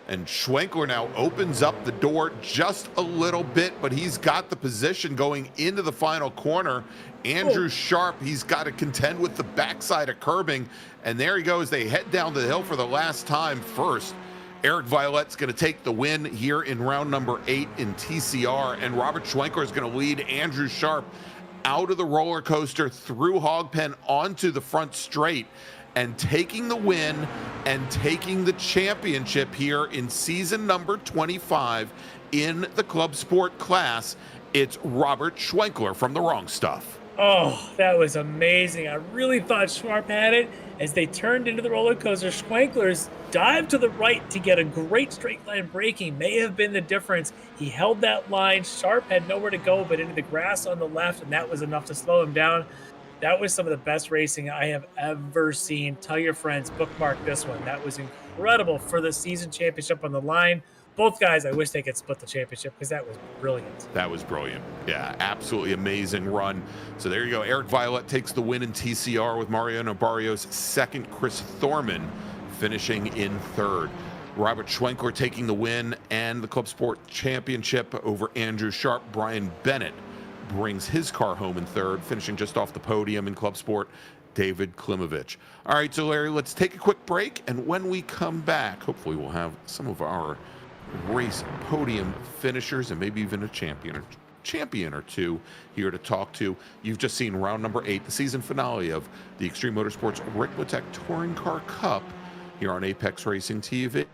S2: and Schwenkler now opens up the door just a little bit, but he's got the position going into the final corner. Andrew Sharp, he's got to contend with the backside of curbing, and there he goes. They head down the hill for the last time first. Eric Violette's going to take the win here in round number 8 in TCR, and Robert Schwenkler is going to lead Andrew Sharp out of the roller coaster through Hog Pen onto the front straight, and taking the win and taking the championship here in season number 25 in the Club Sport class. It's Robert Schwenkler from The Wrong Stuff.
S3: Oh, that was amazing. I really thought Sharp had it. As they turned into the roller coaster, Schwenkler's dive to the right to get a great straight line braking may have been the difference. He held that line. Sharp had nowhere to go but into the grass on the left, and that was enough to slow him down. That was some of the best racing I have ever seen. Tell your friends, bookmark this one. That was incredible for the season championship on the line. both guys, I wish they could split the championship because that was brilliant.
S2: That was brilliant. Yeah, absolutely amazing run. So there you go. Eric Violette takes the win in TCR with Mariano Barrios second, Chris Thorman finishing in third. Robert Schwenkler taking the win and the Club Sport Championship over Andrew Sharp. Brian Bennett brings his car home in third, finishing just off the podium in Club Sport, David Klimovich. All right, so Larry, let's take a quick break, and when we come back, hopefully we'll have some of our race podium finishers and maybe even a champion or two here to talk to. You've just seen round number 8, the season finale of the Extreme Motorsports Ricmotech Touring Car Cup here on Apex Racing TV.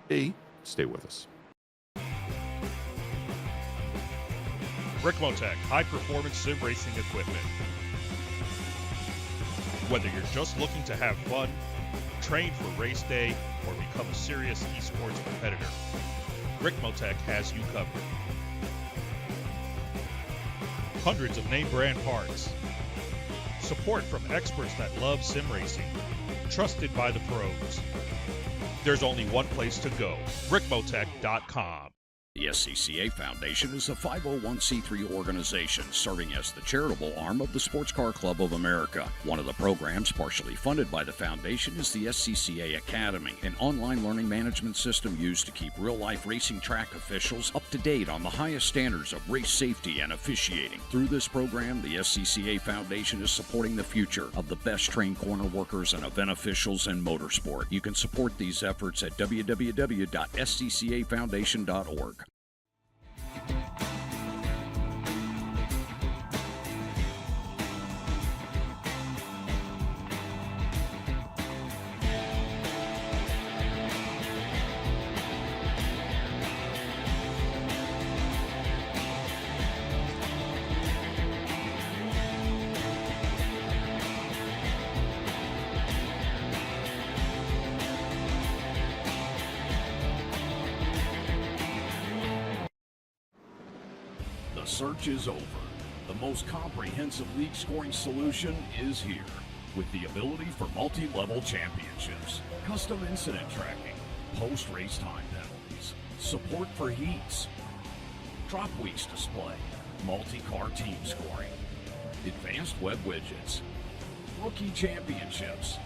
S2: Stay with us.
S5: Ricmotech high-performance sim racing equipment. Whether you're just looking to have fun, train for race day, or become a serious esports competitor, Ricmotech has you covered. Hundreds of name brand parts. Support from experts that love sim racing. Trusted by the pros. There's only one place to go, ricmotech.com.
S6: The SCCA Foundation is a 501c3 organization serving as the charitable arm of the Sports Car Club of America. One of the programs partially funded by the foundation is the SCCA Academy, an online learning management system used to keep real-life racing track officials up to date on the highest standards of race safety and officiating. Through this program, the SCCA Foundation is supporting the future of the best-trained corner workers and event officials in motorsport. You can support these efforts at www.sccafoundation.org. The search is over. The most comprehensive league scoring solution is here, with the ability for multi-level championships, custom incident tracking, post-race time penalties, support for heats, drop weeks display, multi-car team scoring, advanced web widgets, rookie championships,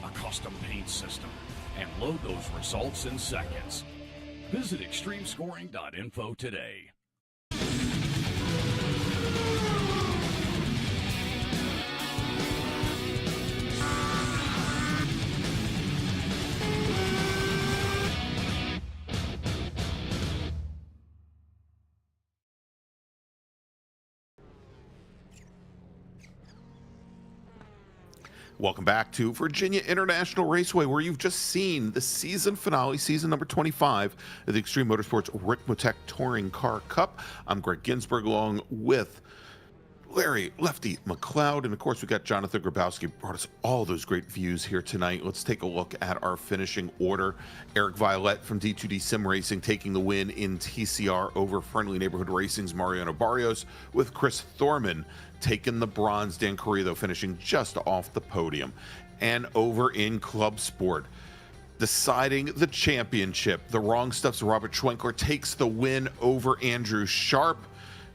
S6: a custom paint system, and load those results in seconds. Visit extremescoring.info today.
S2: Welcome back to Virginia International Raceway, where you've just seen the season finale, season number 25 of the Extreme Motorsports Ricmotech Touring Car Cup. I'm Greg Ginsburg, along with Larry Lefty McLeod, and of course we got Jonathan Grabowski, brought us all those great views here tonight. Let's take a look at our finishing order. Eric Violette from D2D Sim Racing taking the win in TCR over Friendly Neighborhood Racing's Mariano Barrios, with Chris Thorman taking the bronze. Dan Corrido finishing just off the podium. And over in Club Sport, deciding the championship, the Wrong Stuff's Robert Schwenkler takes the win over Andrew Sharp.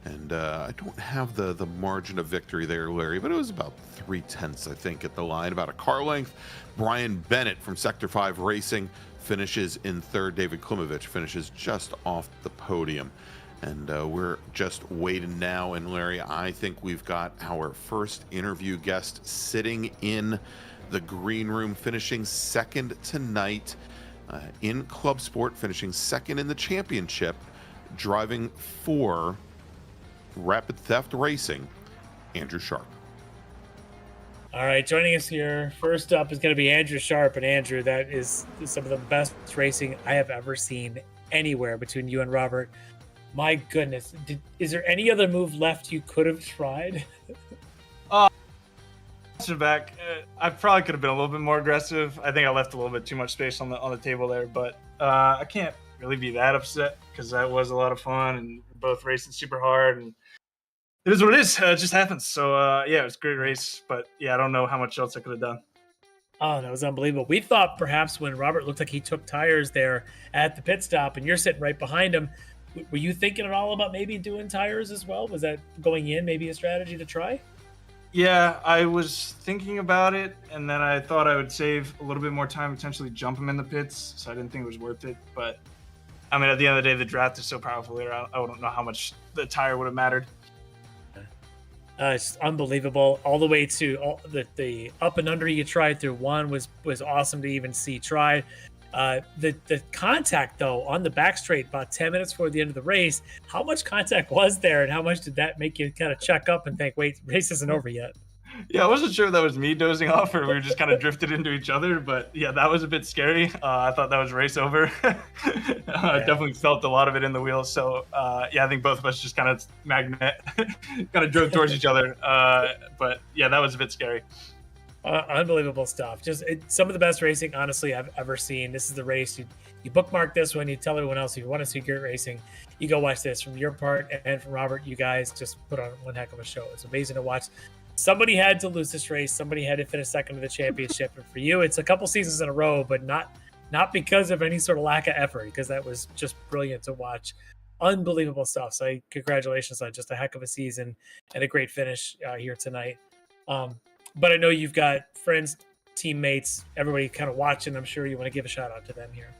S2: And I don't have the margin of victory there, Larry, but it was about 3/10, I think, at the line, about a car length. Brian Bennett from Sector 5 Racing finishes in third. David Klimovich finishes just off the podium. And we're just waiting now. And Larry, I think we've got our first interview guest sitting in the green room, finishing second tonight in Club Sport, finishing second in the championship, driving for Rapid Theft Racing, Andrew Sharp.
S3: All right, joining us here first up is going to be Andrew Sharp. And Andrew, that is some of the best racing I have ever seen anywhere between you and Robert. My goodness, is there any other move left you could have tried?
S7: Back, I probably could have been a little bit more aggressive. I think I left a little bit too much space on the table there, but I can't really be that upset because that was a lot of fun and we're both racing super hard, and it is what it is. It just happens. So yeah, it was a great race, but yeah, I don't know how much else I could have done.
S3: Oh, that was unbelievable. We thought perhaps when Robert looked like he took tires there at the pit stop and you're sitting right behind him, were you thinking at all about maybe doing tires as well? Was that going in maybe a strategy to try?
S7: Yeah, I was thinking about it, and then I thought I would save a little bit more time, potentially jump him in the pits, so I didn't think it was worth it. But, I mean, at the end of the day, the draft is so powerful there, I don't know how much the tire would have mattered.
S3: It's unbelievable. All the way to the up and under you tried through one was awesome to even see tried. The contact, though, on the back straight about 10 minutes before the end of the race, how much contact was there, and how much did that make you kind of check up and think, wait, race isn't over yet?
S7: Yeah, I wasn't sure if that was me dozing off or we were just kind of drifted into each other, but yeah, that was a bit scary. I thought that was race over. I definitely felt a lot of it in the wheels. So yeah, I think both of us just kind of kind of drove towards each other. But yeah, that was a bit scary.
S3: Unbelievable stuff. Just some of the best racing, honestly, I've ever seen. This is the race. You bookmark this one. You tell everyone else if you want to see great racing, you go watch this. From your part and from Robert, you guys just put on one heck of a show. It's amazing to watch. Somebody had to lose this race. Somebody had to finish second to the championship. And for you, it's a couple seasons in a row, but not because of any sort of lack of effort, because that was just brilliant to watch. Unbelievable stuff. So congratulations on just a heck of a season and a great finish here tonight. But I know you've got friends, teammates, everybody kind of watching. I'm sure you want to give a shout out to them here.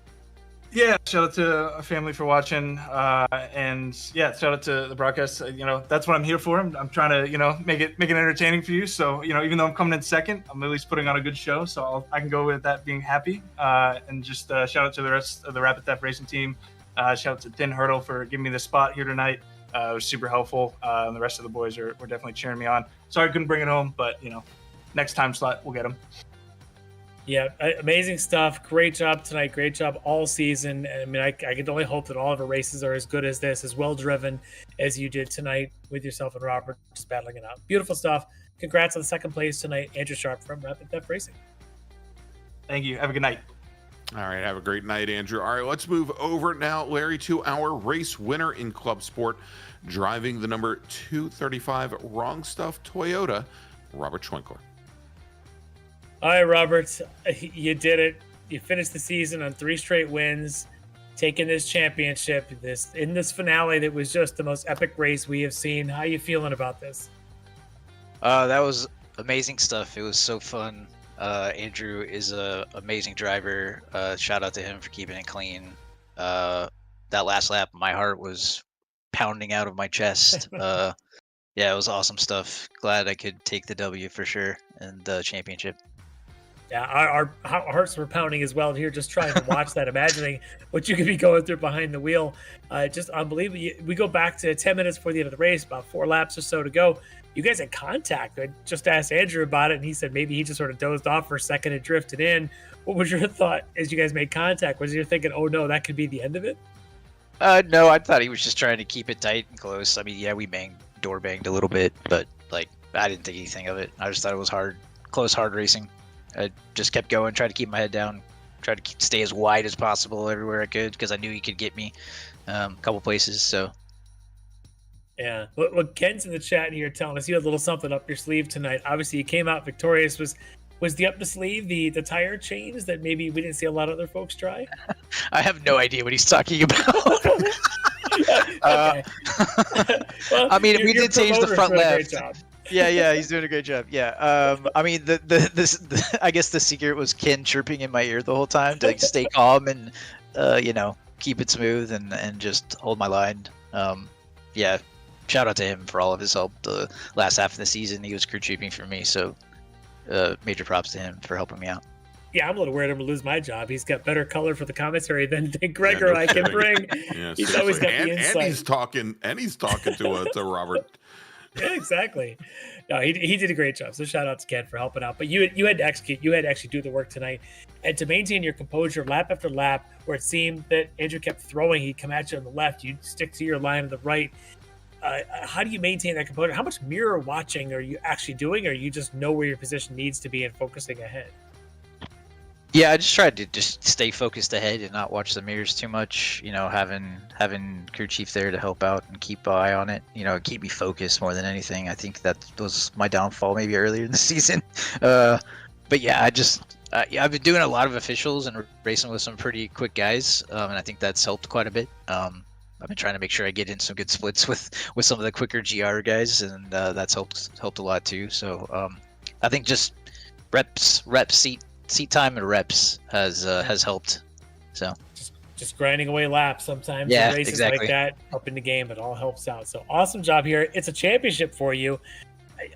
S7: Yeah, shout out to family for watching, and yeah, shout out to the broadcast. That's what I'm here for. I'm trying to, make it entertaining for you. So, even though I'm coming in second, I'm at least putting on a good show. So I can go with that being happy. And just shout out to the rest of the Rapid Theft Racing team. Shout out to Thin Hurdle for giving me the spot here tonight. It was super helpful. And the rest of the boys were definitely cheering me on. Sorry I couldn't bring it home, but next time slot we'll get them.
S3: Yeah, amazing stuff. Great job tonight. Great job all season. I mean, I can only hope that all of our races are as good as this, as well driven as you did tonight with yourself and Robert, just battling it out. Beautiful stuff. Congrats on the second place tonight, Andrew Sharp from Rapid Theft Racing.
S7: Thank you. Have a good night.
S2: All right, have a great night, Andrew. All right, let's move over now, Larry, to our race winner in Club Sport, driving the number 235 Wrong Stuff Toyota, Robert Schwinkler.
S3: All right, Robert, you did it. You finished the season on 3 straight wins, taking this championship in this finale that was just the most epic race we have seen. How are you feeling about this?
S8: That was amazing stuff. It was so fun. Andrew is an amazing driver. Shout out to him for keeping it clean. That last lap, my heart was pounding out of my chest. Yeah, it was awesome stuff. Glad I could take the W for sure and the championship.
S3: Yeah, our hearts were pounding as well here, just trying to watch that, imagining what you could be going through behind the wheel. Just unbelievable. We go back to 10 minutes before the end of the race, about 4 laps or so to go. You guys had contact. I just asked Andrew about it, and he said maybe he just sort of dozed off for a second and drifted in. What was your thought as you guys made contact? Was you thinking, oh no, that could be the end of it?
S8: No, I thought he was just trying to keep it tight and close. I mean, yeah, we door banged a little bit, but I didn't think anything of it. I just thought it was close, hard racing. I just kept going, tried to keep my head down, tried to stay as wide as possible everywhere I could because I knew he could get me a couple places. So,
S3: yeah. What Ken's in the chat here telling us you had a little something up your sleeve tonight. Obviously, you came out victorious. Was the up the sleeve the tire change that maybe we didn't see a lot of other folks try?
S8: I have no idea what he's talking about.
S3: Okay. Well,
S8: I mean, we did change the front left. Yeah, he's doing a great job. Yeah, I mean, I guess the secret was Ken chirping in my ear the whole time to stay calm and, keep it smooth and just hold my line. Yeah, shout out to him for all of his help the last half of the season. He was crew chiefing for me, so major props to him for helping me out.
S3: Yeah, I'm a little worried I'm going to lose my job. He's got better color for the commentary than Gregor and I can bring.
S2: Yeah,
S3: he's always got the insight.
S2: And he's talking to Robert.
S3: Yeah, exactly. No, he did a great job. So shout out to Ken for helping out. But you had to execute. You had to actually do the work tonight. And to maintain your composure lap after lap, where it seemed that Andrew kept throwing, he'd come at you on the left, you'd stick to your line on the right. How do you maintain that composure? How much mirror watching are you actually doing, or you just know where your position needs to be and focusing ahead?
S8: Yeah, I just tried to just stay focused ahead and not watch the mirrors too much. Having crew chief there to help out and keep an eye on it. Keep me focused more than anything. I think that was my downfall maybe earlier in the season. But But yeah, I've been doing a lot of officials and racing with some pretty quick guys, and I think that's helped quite a bit. I've been trying to make sure I get in some good splits with some of the quicker GR guys, and that's helped a lot too. So I think just reps, seat time, and reps has helped. So
S3: just grinding away laps sometimes.
S8: Yeah,
S3: in races
S8: exactly.
S3: like that up in the game, it all helps out. So awesome job here. It's a championship for you.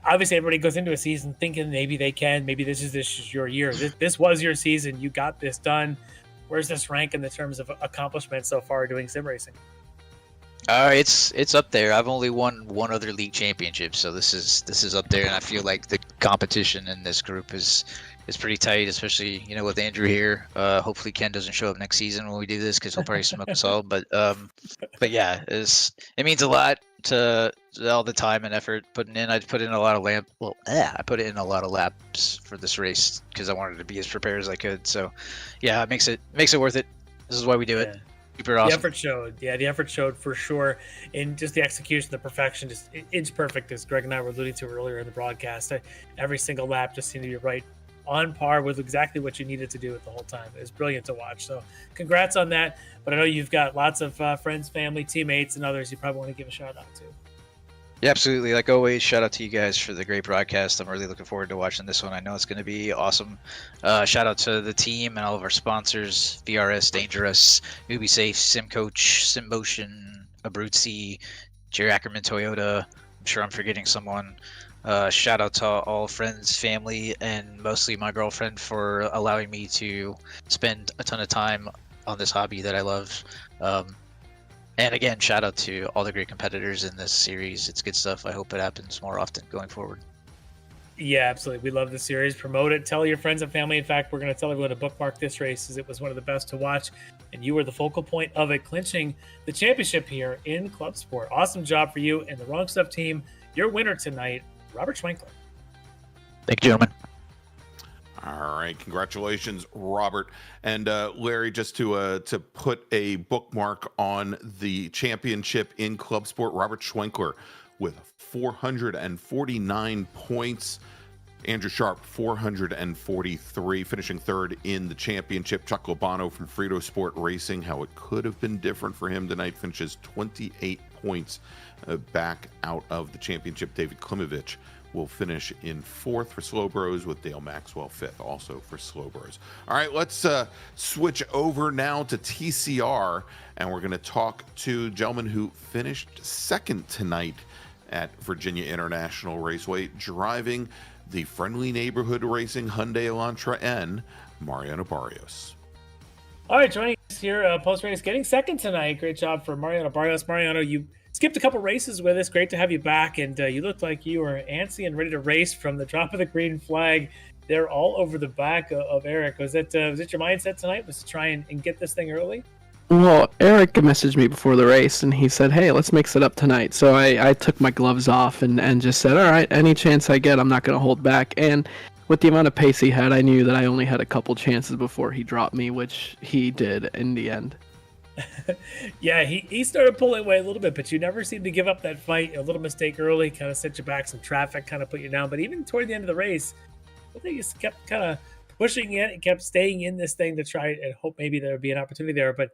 S3: Obviously, everybody goes into a season thinking maybe they can, maybe this is your year. This was your season. You got this done. Where's this rank in the terms of accomplishments so far doing sim racing?
S8: It's up there. I've only won one other league championship, so this is up there, and I feel like the competition in this group is pretty tight, especially with Andrew here. Hopefully Ken doesn't show up next season when we do this, because he'll probably smoke us all. But yeah, it means a lot to all the time and effort putting in. I put in a lot of I put in a lot of laps for this race because I wanted to be as prepared as I could. So yeah, it makes it worth it. This is why we do it.
S3: Yeah.
S8: Super awesome.
S3: The effort showed. Yeah, the effort showed for sure. And just the execution, the perfection, just it's perfect, as Greg and I were alluding to earlier in the broadcast. Every single lap just seemed to be right on par with exactly what you needed to do it the whole time. It was brilliant to watch. So congrats on that. But I know you've got lots of friends, family, teammates, and others you probably want to give a shout out to.
S8: Yeah, absolutely. Like always, shout out to you guys for the great broadcast. I'm really looking forward to watching this one. I know it's going to be awesome. Shout out to the team and all of our sponsors: VRS, Dangerous, Newbie Safe, Sim Coach, Sim Motion, Abruzzi, Jerry Ackerman Toyota. I'm sure I'm forgetting someone. Shout out to all friends, family, and mostly my girlfriend for allowing me to spend a ton of time on this hobby that I love. And again, shout out to all the great competitors in this series. It's good stuff. I hope it happens more often going forward.
S3: Yeah, absolutely. We love the series. Promote it. Tell your friends and family. In fact, we're going to tell everyone to bookmark this race, as it was one of the best to watch. And you were the focal point of it, clinching the championship here in Club Sport. Awesome job for you and the Wrong Stuff team. Your winner tonight, Robert Schwenkler.
S8: Thank you, gentlemen.
S2: All right, congratulations, Robert. And Larry, just to put a bookmark on the championship in Club Sport, Robert Schwenkler with 449 points. Andrew Sharp, 443, finishing third in the championship. Chuck Lobano from Frito Sport Racing, how it could have been different for him tonight, finishes 28 points back out of the championship. David Klimovich will finish in fourth for Slow Bros, with Dale Maxwell fifth, also for Slow Bros. All right, let's switch over now to TCR, and we're going to talk to a gentleman who finished second tonight at Virginia International Raceway, driving the Friendly Neighborhood Racing Hyundai Elantra N, Mariano Barrios.
S3: All right, joining us here post-race, getting second tonight. Great job for Mariano Barrios. Mariano, you skipped a couple races with us. Great to have you back, and you looked like you were antsy and ready to race from the drop of the green flag. They're all over the back of Eric. Was it your mindset tonight, was to try and get this thing early?
S9: Well, Eric messaged me before the race, and he said, hey, let's mix it up tonight. So I took my gloves off and just said, all right, any chance I get, I'm not going to hold back. And with the amount of pace he had, I knew that I only had a couple chances before he dropped me, which he did in the end.
S3: Yeah, he started pulling away a little bit, but you never seemed to give up that fight. A little mistake early kind of set you back, some traffic kind of put you down. But even toward the end of the race, I think you kept kind of pushing it and kept staying in this thing to try and hope maybe there would be an opportunity there. But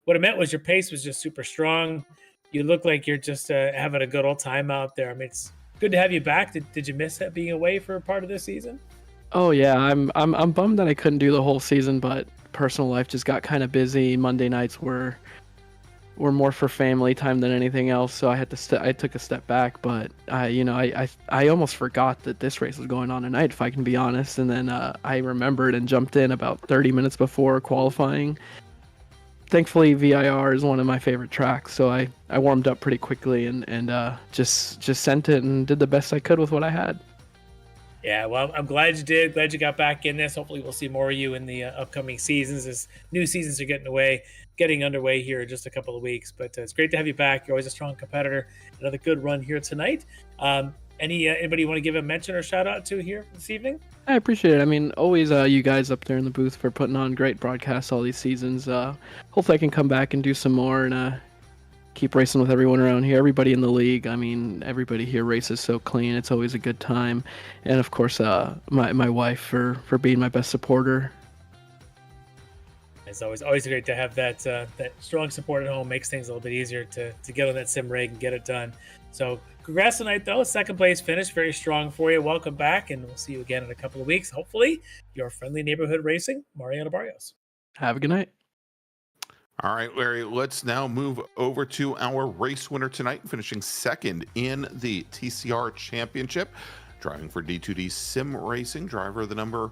S3: what it meant was your pace was just super strong. You look like you're just having a good old time out there. I mean, it's good to have you back. Did you miss that being away for a part of this season?
S9: Oh yeah, I'm bummed that I couldn't do the whole season, but personal life just got kind of busy. Monday nights were more for family time than anything else, so I had to I took a step back. But I almost forgot that this race was going on tonight, if I can be honest. And then I remembered and jumped in about 30 minutes before qualifying. Thankfully, VIR is one of my favorite tracks, so I warmed up pretty quickly and just sent it and did the best I could with what I had.
S3: Yeah, well, I'm glad you did. Glad you got back in this. Hopefully we'll see more of you in the upcoming seasons, as new seasons are getting underway here in just a couple of weeks. But it's great to have you back. You're always a strong competitor. Another good run here tonight. Anybody you want to give a mention or shout out to here this evening?
S9: I appreciate it. I mean, always you guys up there in the booth for putting on great broadcasts all these seasons. Hopefully I can come back and do some more and keep racing with everyone around here. Everybody in the league. I mean, everybody here races so clean. It's always a good time. And of course, my wife for being my best supporter.
S3: It's always great to have that strong support at home. Makes things a little bit easier to get on that sim rig and get it done. So congrats tonight, though. Second place finish, very strong for you. Welcome back, and we'll see you again in a couple of weeks. Hopefully, your friendly neighborhood racing, Mariano Barrios.
S9: Have a good night.
S2: All right, Larry, let's now move over to our race winner tonight, finishing second in the TCR Championship. Driving for D2D Sim Racing, driver of the number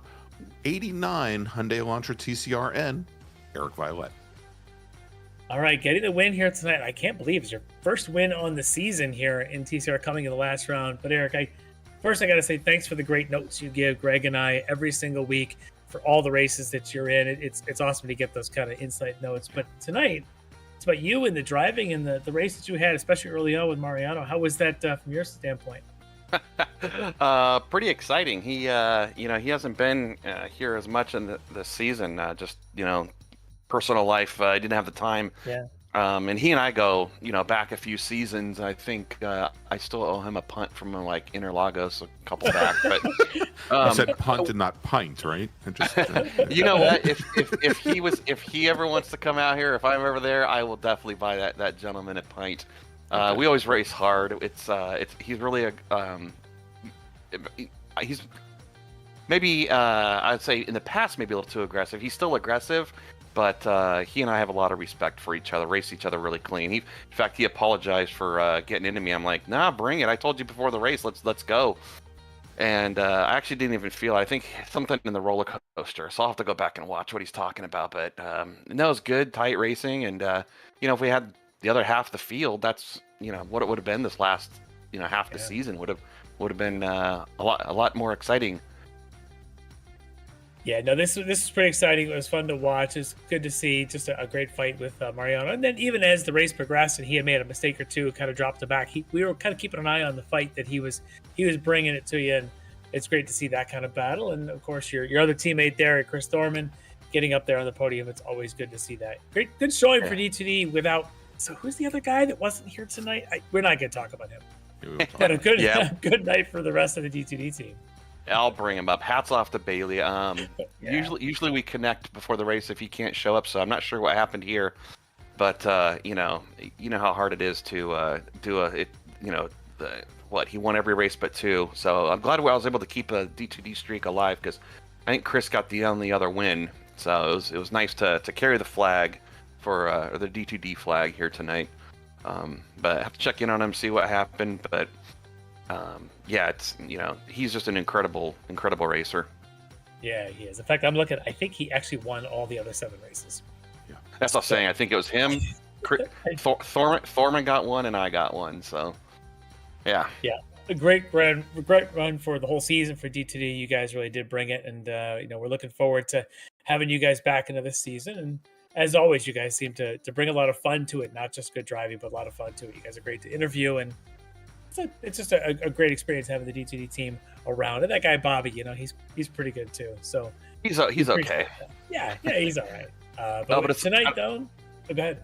S2: 89 Hyundai Elantra TCRN, Eric Violet.
S3: All right, getting the win here tonight. I can't believe it's your first win on the season here in TCR coming in the last round. But Eric, I got to say thanks for the great notes you give Greg and I every single week for all the races that you're in. It's awesome to get those kind of insight notes. But tonight, it's about you and the driving and the race that you had, especially early on with Mariano. How was that from your standpoint?
S10: Pretty exciting. He hasn't been here as much in the season. Just personal life. I didn't have the time.
S3: Yeah.
S10: And he and I go, back a few seasons. I think I still owe him a punt from like Interlagos a couple back. But
S2: you said punt and not pint, right?
S10: You know what? If he ever wants to come out here, if I'm ever there, I will definitely buy that gentleman a pint. Okay. We always race hard. He's really he's maybe I'd say in the past maybe a little too aggressive. He's still aggressive. But he and I have a lot of respect for each other, race each other really clean. In fact, he apologized for getting into me. I'm like, nah, bring it. I told you before the race, let's go. And I actually didn't even feel it. I think something in the roller coaster. So I'll have to go back and watch what he's talking about. But no, it's good, tight racing. And, if we had the other half of the field, that's, what it would have been this last, half the season would have been a lot more exciting.
S3: Yeah, no, this is pretty exciting. It was fun to watch. It's good to see just a great fight with Mariano. And then even as the race progressed and he had made a mistake or two, kind of dropped the back. We were kind of keeping an eye on the fight that he was bringing it to you, and it's great to see that kind of battle. And of course, your other teammate there, Chris Thorman, getting up there on the podium. It's always good to see that. Good showing for D2D without. So who's the other guy that wasn't here tonight? We're not going to talk about him. Had a good night for the rest of the D2D team.
S10: I'll bring him up. Hats off to Bailey. Usually we connect before the race if he can't show up, so I'm not sure what happened here. But you know how hard it is to he won every race but two. So I'm glad I was able to keep a D2D streak alive because I think Chris got the only other win. So it was nice to carry the flag for the D2D flag here tonight. But I have to check in on him, see what happened. But it's he's just an incredible racer.
S3: Yeah, he is. In fact, I'm looking. I think he actually won all the other 7 races.
S10: Yeah, that's what I'm saying. I think it was him. Thorman got one, and I got one. So, yeah.
S3: Yeah, a great run for the whole season for D2D. You guys really did bring it, and we're looking forward to having you guys back into this season. And as always, you guys seem to bring a lot of fun to it. Not just good driving, but a lot of fun to it. You guys are great to interview, and it's just a great experience having the D2D team around. And that guy Bobby, he's pretty good too. So
S10: he's okay.
S3: Yeah, he's all right. But tonight, though, go ahead.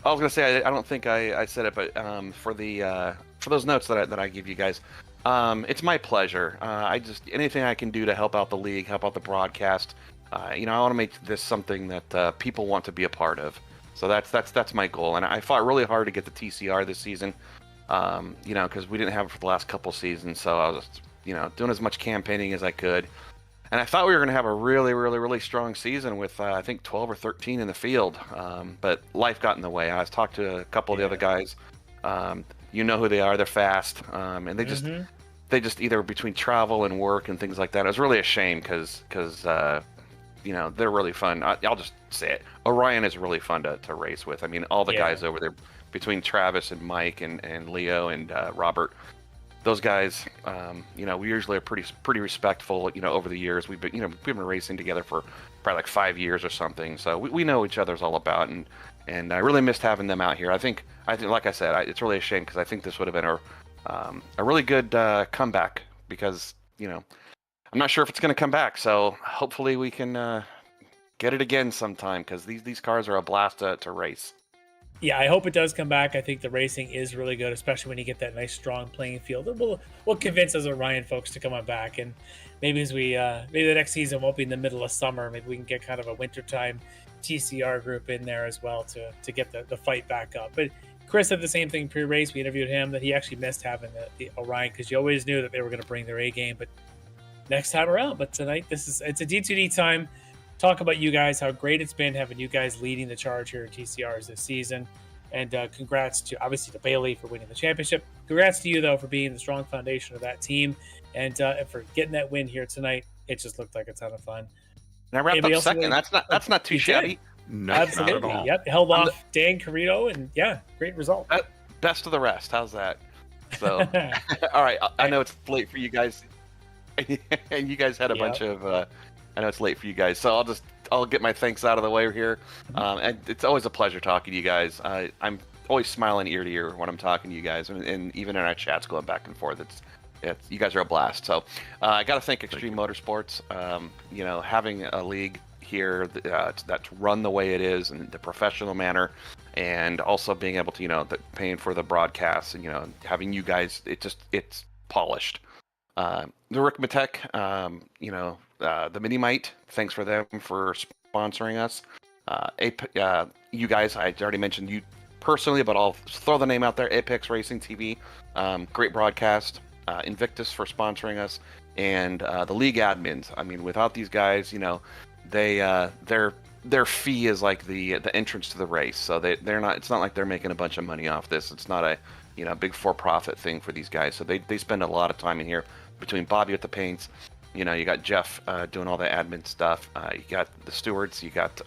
S10: I was gonna say I don't think I said it, but for those notes that I give you guys, it's my pleasure. Anything I can do to help out the league, help out the broadcast. I want to make this something that people want to be a part of. So that's my goal, and I fought really hard to get the TCR this season. Because we didn't have it for the last couple seasons, so I was, doing as much campaigning as I could. And I thought we were going to have a really, really, really strong season with, I think, 12 or 13 in the field. But life got in the way. I talked to a couple of the other guys. You know who they are. They're fast. And they just either between travel and work and things like that. It was really a shame because they're really fun. I'll just say it. Orion is really fun to race with. I mean, all the guys over there, between Travis and Mike and Leo and Robert, those guys, we usually are pretty respectful. Over the years, we've been racing together for probably like 5 years or something. So we know each other's all about, and I really missed having them out here. I think like I said, it's really a shame because I think this would have been a really good comeback because I'm not sure if it's going to come back. So hopefully we can get it again sometime because these cars are a blast to race.
S3: Yeah, I hope it does come back. I think the racing is really good, especially when you get that nice strong playing field. We'll convince us Orion folks to come on back, and maybe maybe the next season won't be in the middle of summer. Maybe we can get kind of a wintertime TCR group in there as well to get the fight back up. But Chris said the same thing pre-race. We interviewed him that he actually missed having the Orion because you always knew that they were going to bring their A game, but next time around. But tonight, it's a D2D time. Talk about you guys, how great it's been having you guys leading the charge here at TCRs this season. And congrats to Bailey for winning the championship. Congrats to you, though, for being the strong foundation of that team and for getting that win here tonight. It just looked like a ton of fun.
S10: And I wrapped up second. That's not too shabby.
S2: No,
S3: absolutely.
S2: Not at all.
S3: Yep. Held off Dan Carrito, and great result.
S10: Best of the rest. How's that? So, all right. I know it's late for you guys, and you guys had a bunch of. I know it's late for you guys, so I'll get my thanks out of the way here. And it's always a pleasure talking to you guys. I'm always smiling ear to ear when I'm talking to you guys, and even in our chats going back and forth. It's you guys are a blast. So I got to thank Extreme Motorsports. Having a league here that's run the way it is in the professional manner, and also being able to paying for the broadcasts and having you guys, it's polished. The Ricmotech, the Mini-Mite, thanks for them for sponsoring us. You guys, I already mentioned you personally, but I'll throw the name out there. Apex Racing TV, great broadcast. Invictus for sponsoring us, and the league admins. I mean, without these guys, their fee is like the entrance to the race. So they're not. It's not like they're making a bunch of money off this. It's not a big for-profit thing for these guys. So they spend a lot of time in here between Bobby with the paints. You got Jeff doing all the admin stuff. You got the stewards. You got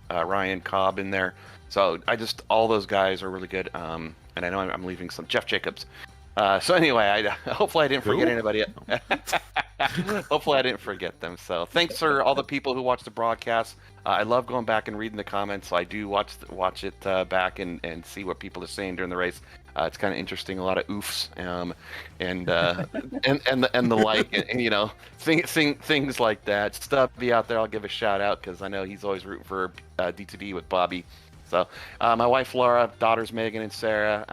S10: Ryan Cobb in there. So all those guys are really good. And I know I'm leaving some Jeff Jacobs. So anyway, hopefully I didn't forget anybody. Hopefully I didn't forget them. So thanks for all the people who watch the broadcast. I love going back and reading the comments. So I do watch it back and see what people are saying during the race. It's kind of interesting. A lot of oofs and the like, and things like that. Stubby out there, I'll give a shout out because I know he's always rooting for D2D with Bobby. So my wife Laura, daughters Megan and Sarah,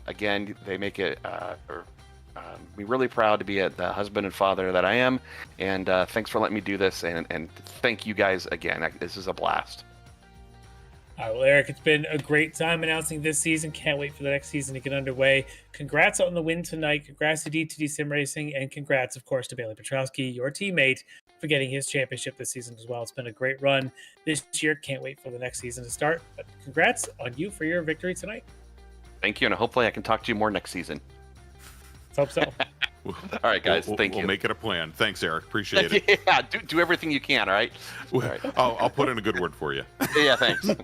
S10: again, they make it me really proud to be the husband and father that I am. And thanks for letting me do this. And thank you guys again. This is a blast.
S3: All right, well, Eric, it's been a great time announcing this season. Can't wait for the next season to get underway. Congrats on the win tonight. Congrats to D2D Sim Racing. And congrats, of course, to Bailey Petrowski, your teammate, for getting his championship this season as well. It's been a great run this year. Can't wait for the next season to start. But congrats on you for your victory tonight.
S10: Thank you, and hopefully I can talk to you more next season.
S3: Let's hope so.
S10: All right, guys. Thank you.
S2: We'll make it a plan. Thanks, Eric. Appreciate it.
S10: Yeah, do everything you can. All right.
S2: All right. I'll put in a good word for you.
S10: Yeah, thanks.
S2: All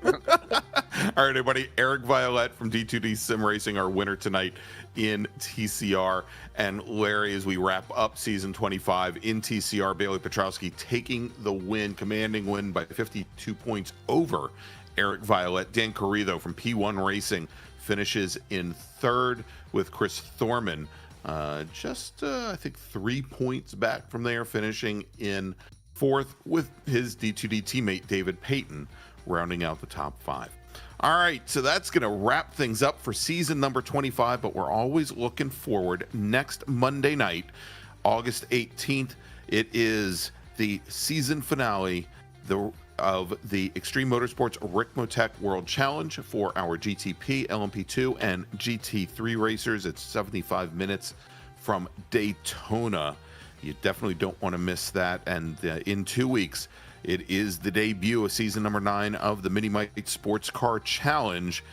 S2: right, everybody. Eric Violette from D2D Sim Racing, our winner tonight in TCR, and Larry, as we wrap up season 25 in TCR, Bailey Petrowski taking the win, commanding win by 52 points over Eric Violette. Dan Carrido from P1 Racing finishes in third with Chris Thorman. I think 3 points back from there, finishing in fourth with his D2D teammate David Payton, rounding out the top five. All right, so that's going to wrap things up for season number 25, but we're always looking forward. Next Monday night, August 18th, it is the season finale of the Extreme Motorsports Ricmotech World Challenge for our GTP, LMP2, and GT3 racers. It's 75 minutes from Daytona. You definitely don't want to miss that. And in 2 weeks, it is the debut of season number 9 of the Mini-Mite Sports Car Challenge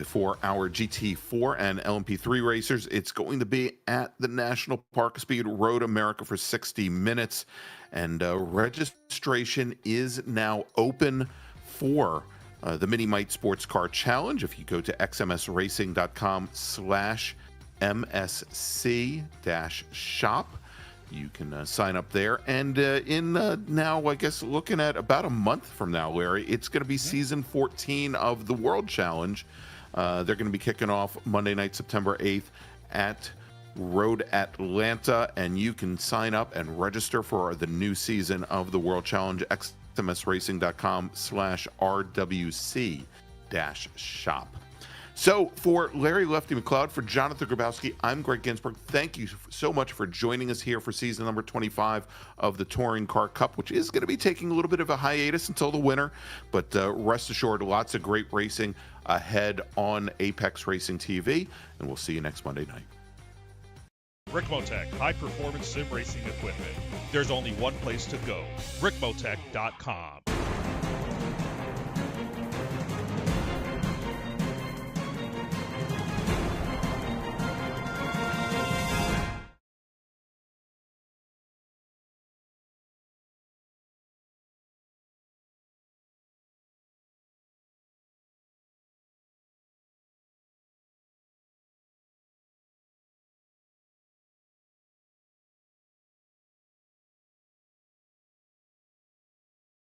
S2: for our GT4 and LMP3 racers. It's going to be at the National Park Speed Road America for 60 minutes. And registration is now open for the Mini-Mite Sports Car Challenge. If you go to xmsracing.com/MSC-shop, you can sign up there. And now, I guess, looking at about a month from now, Larry, it's going to be season 14 of the World Challenge. They're going to be kicking off Monday night, September 8th at Road Atlanta, and you can sign up and register for the new season of the World Challenge. xmsracing.com/RWC-shop. So for Larry Lefty McLeod, for Jonathan Grabowski, I'm Greg Ginsburg. Thank you so much for joining us here for season number 25 of the Touring Car Cup, which is going to be taking a little bit of a hiatus until the winter. But rest assured, lots of great racing ahead on Apex Racing TV. And we'll see you next Monday night.
S5: Ricmotech, high-performance sim racing equipment. There's only one place to go, ricmotech.com.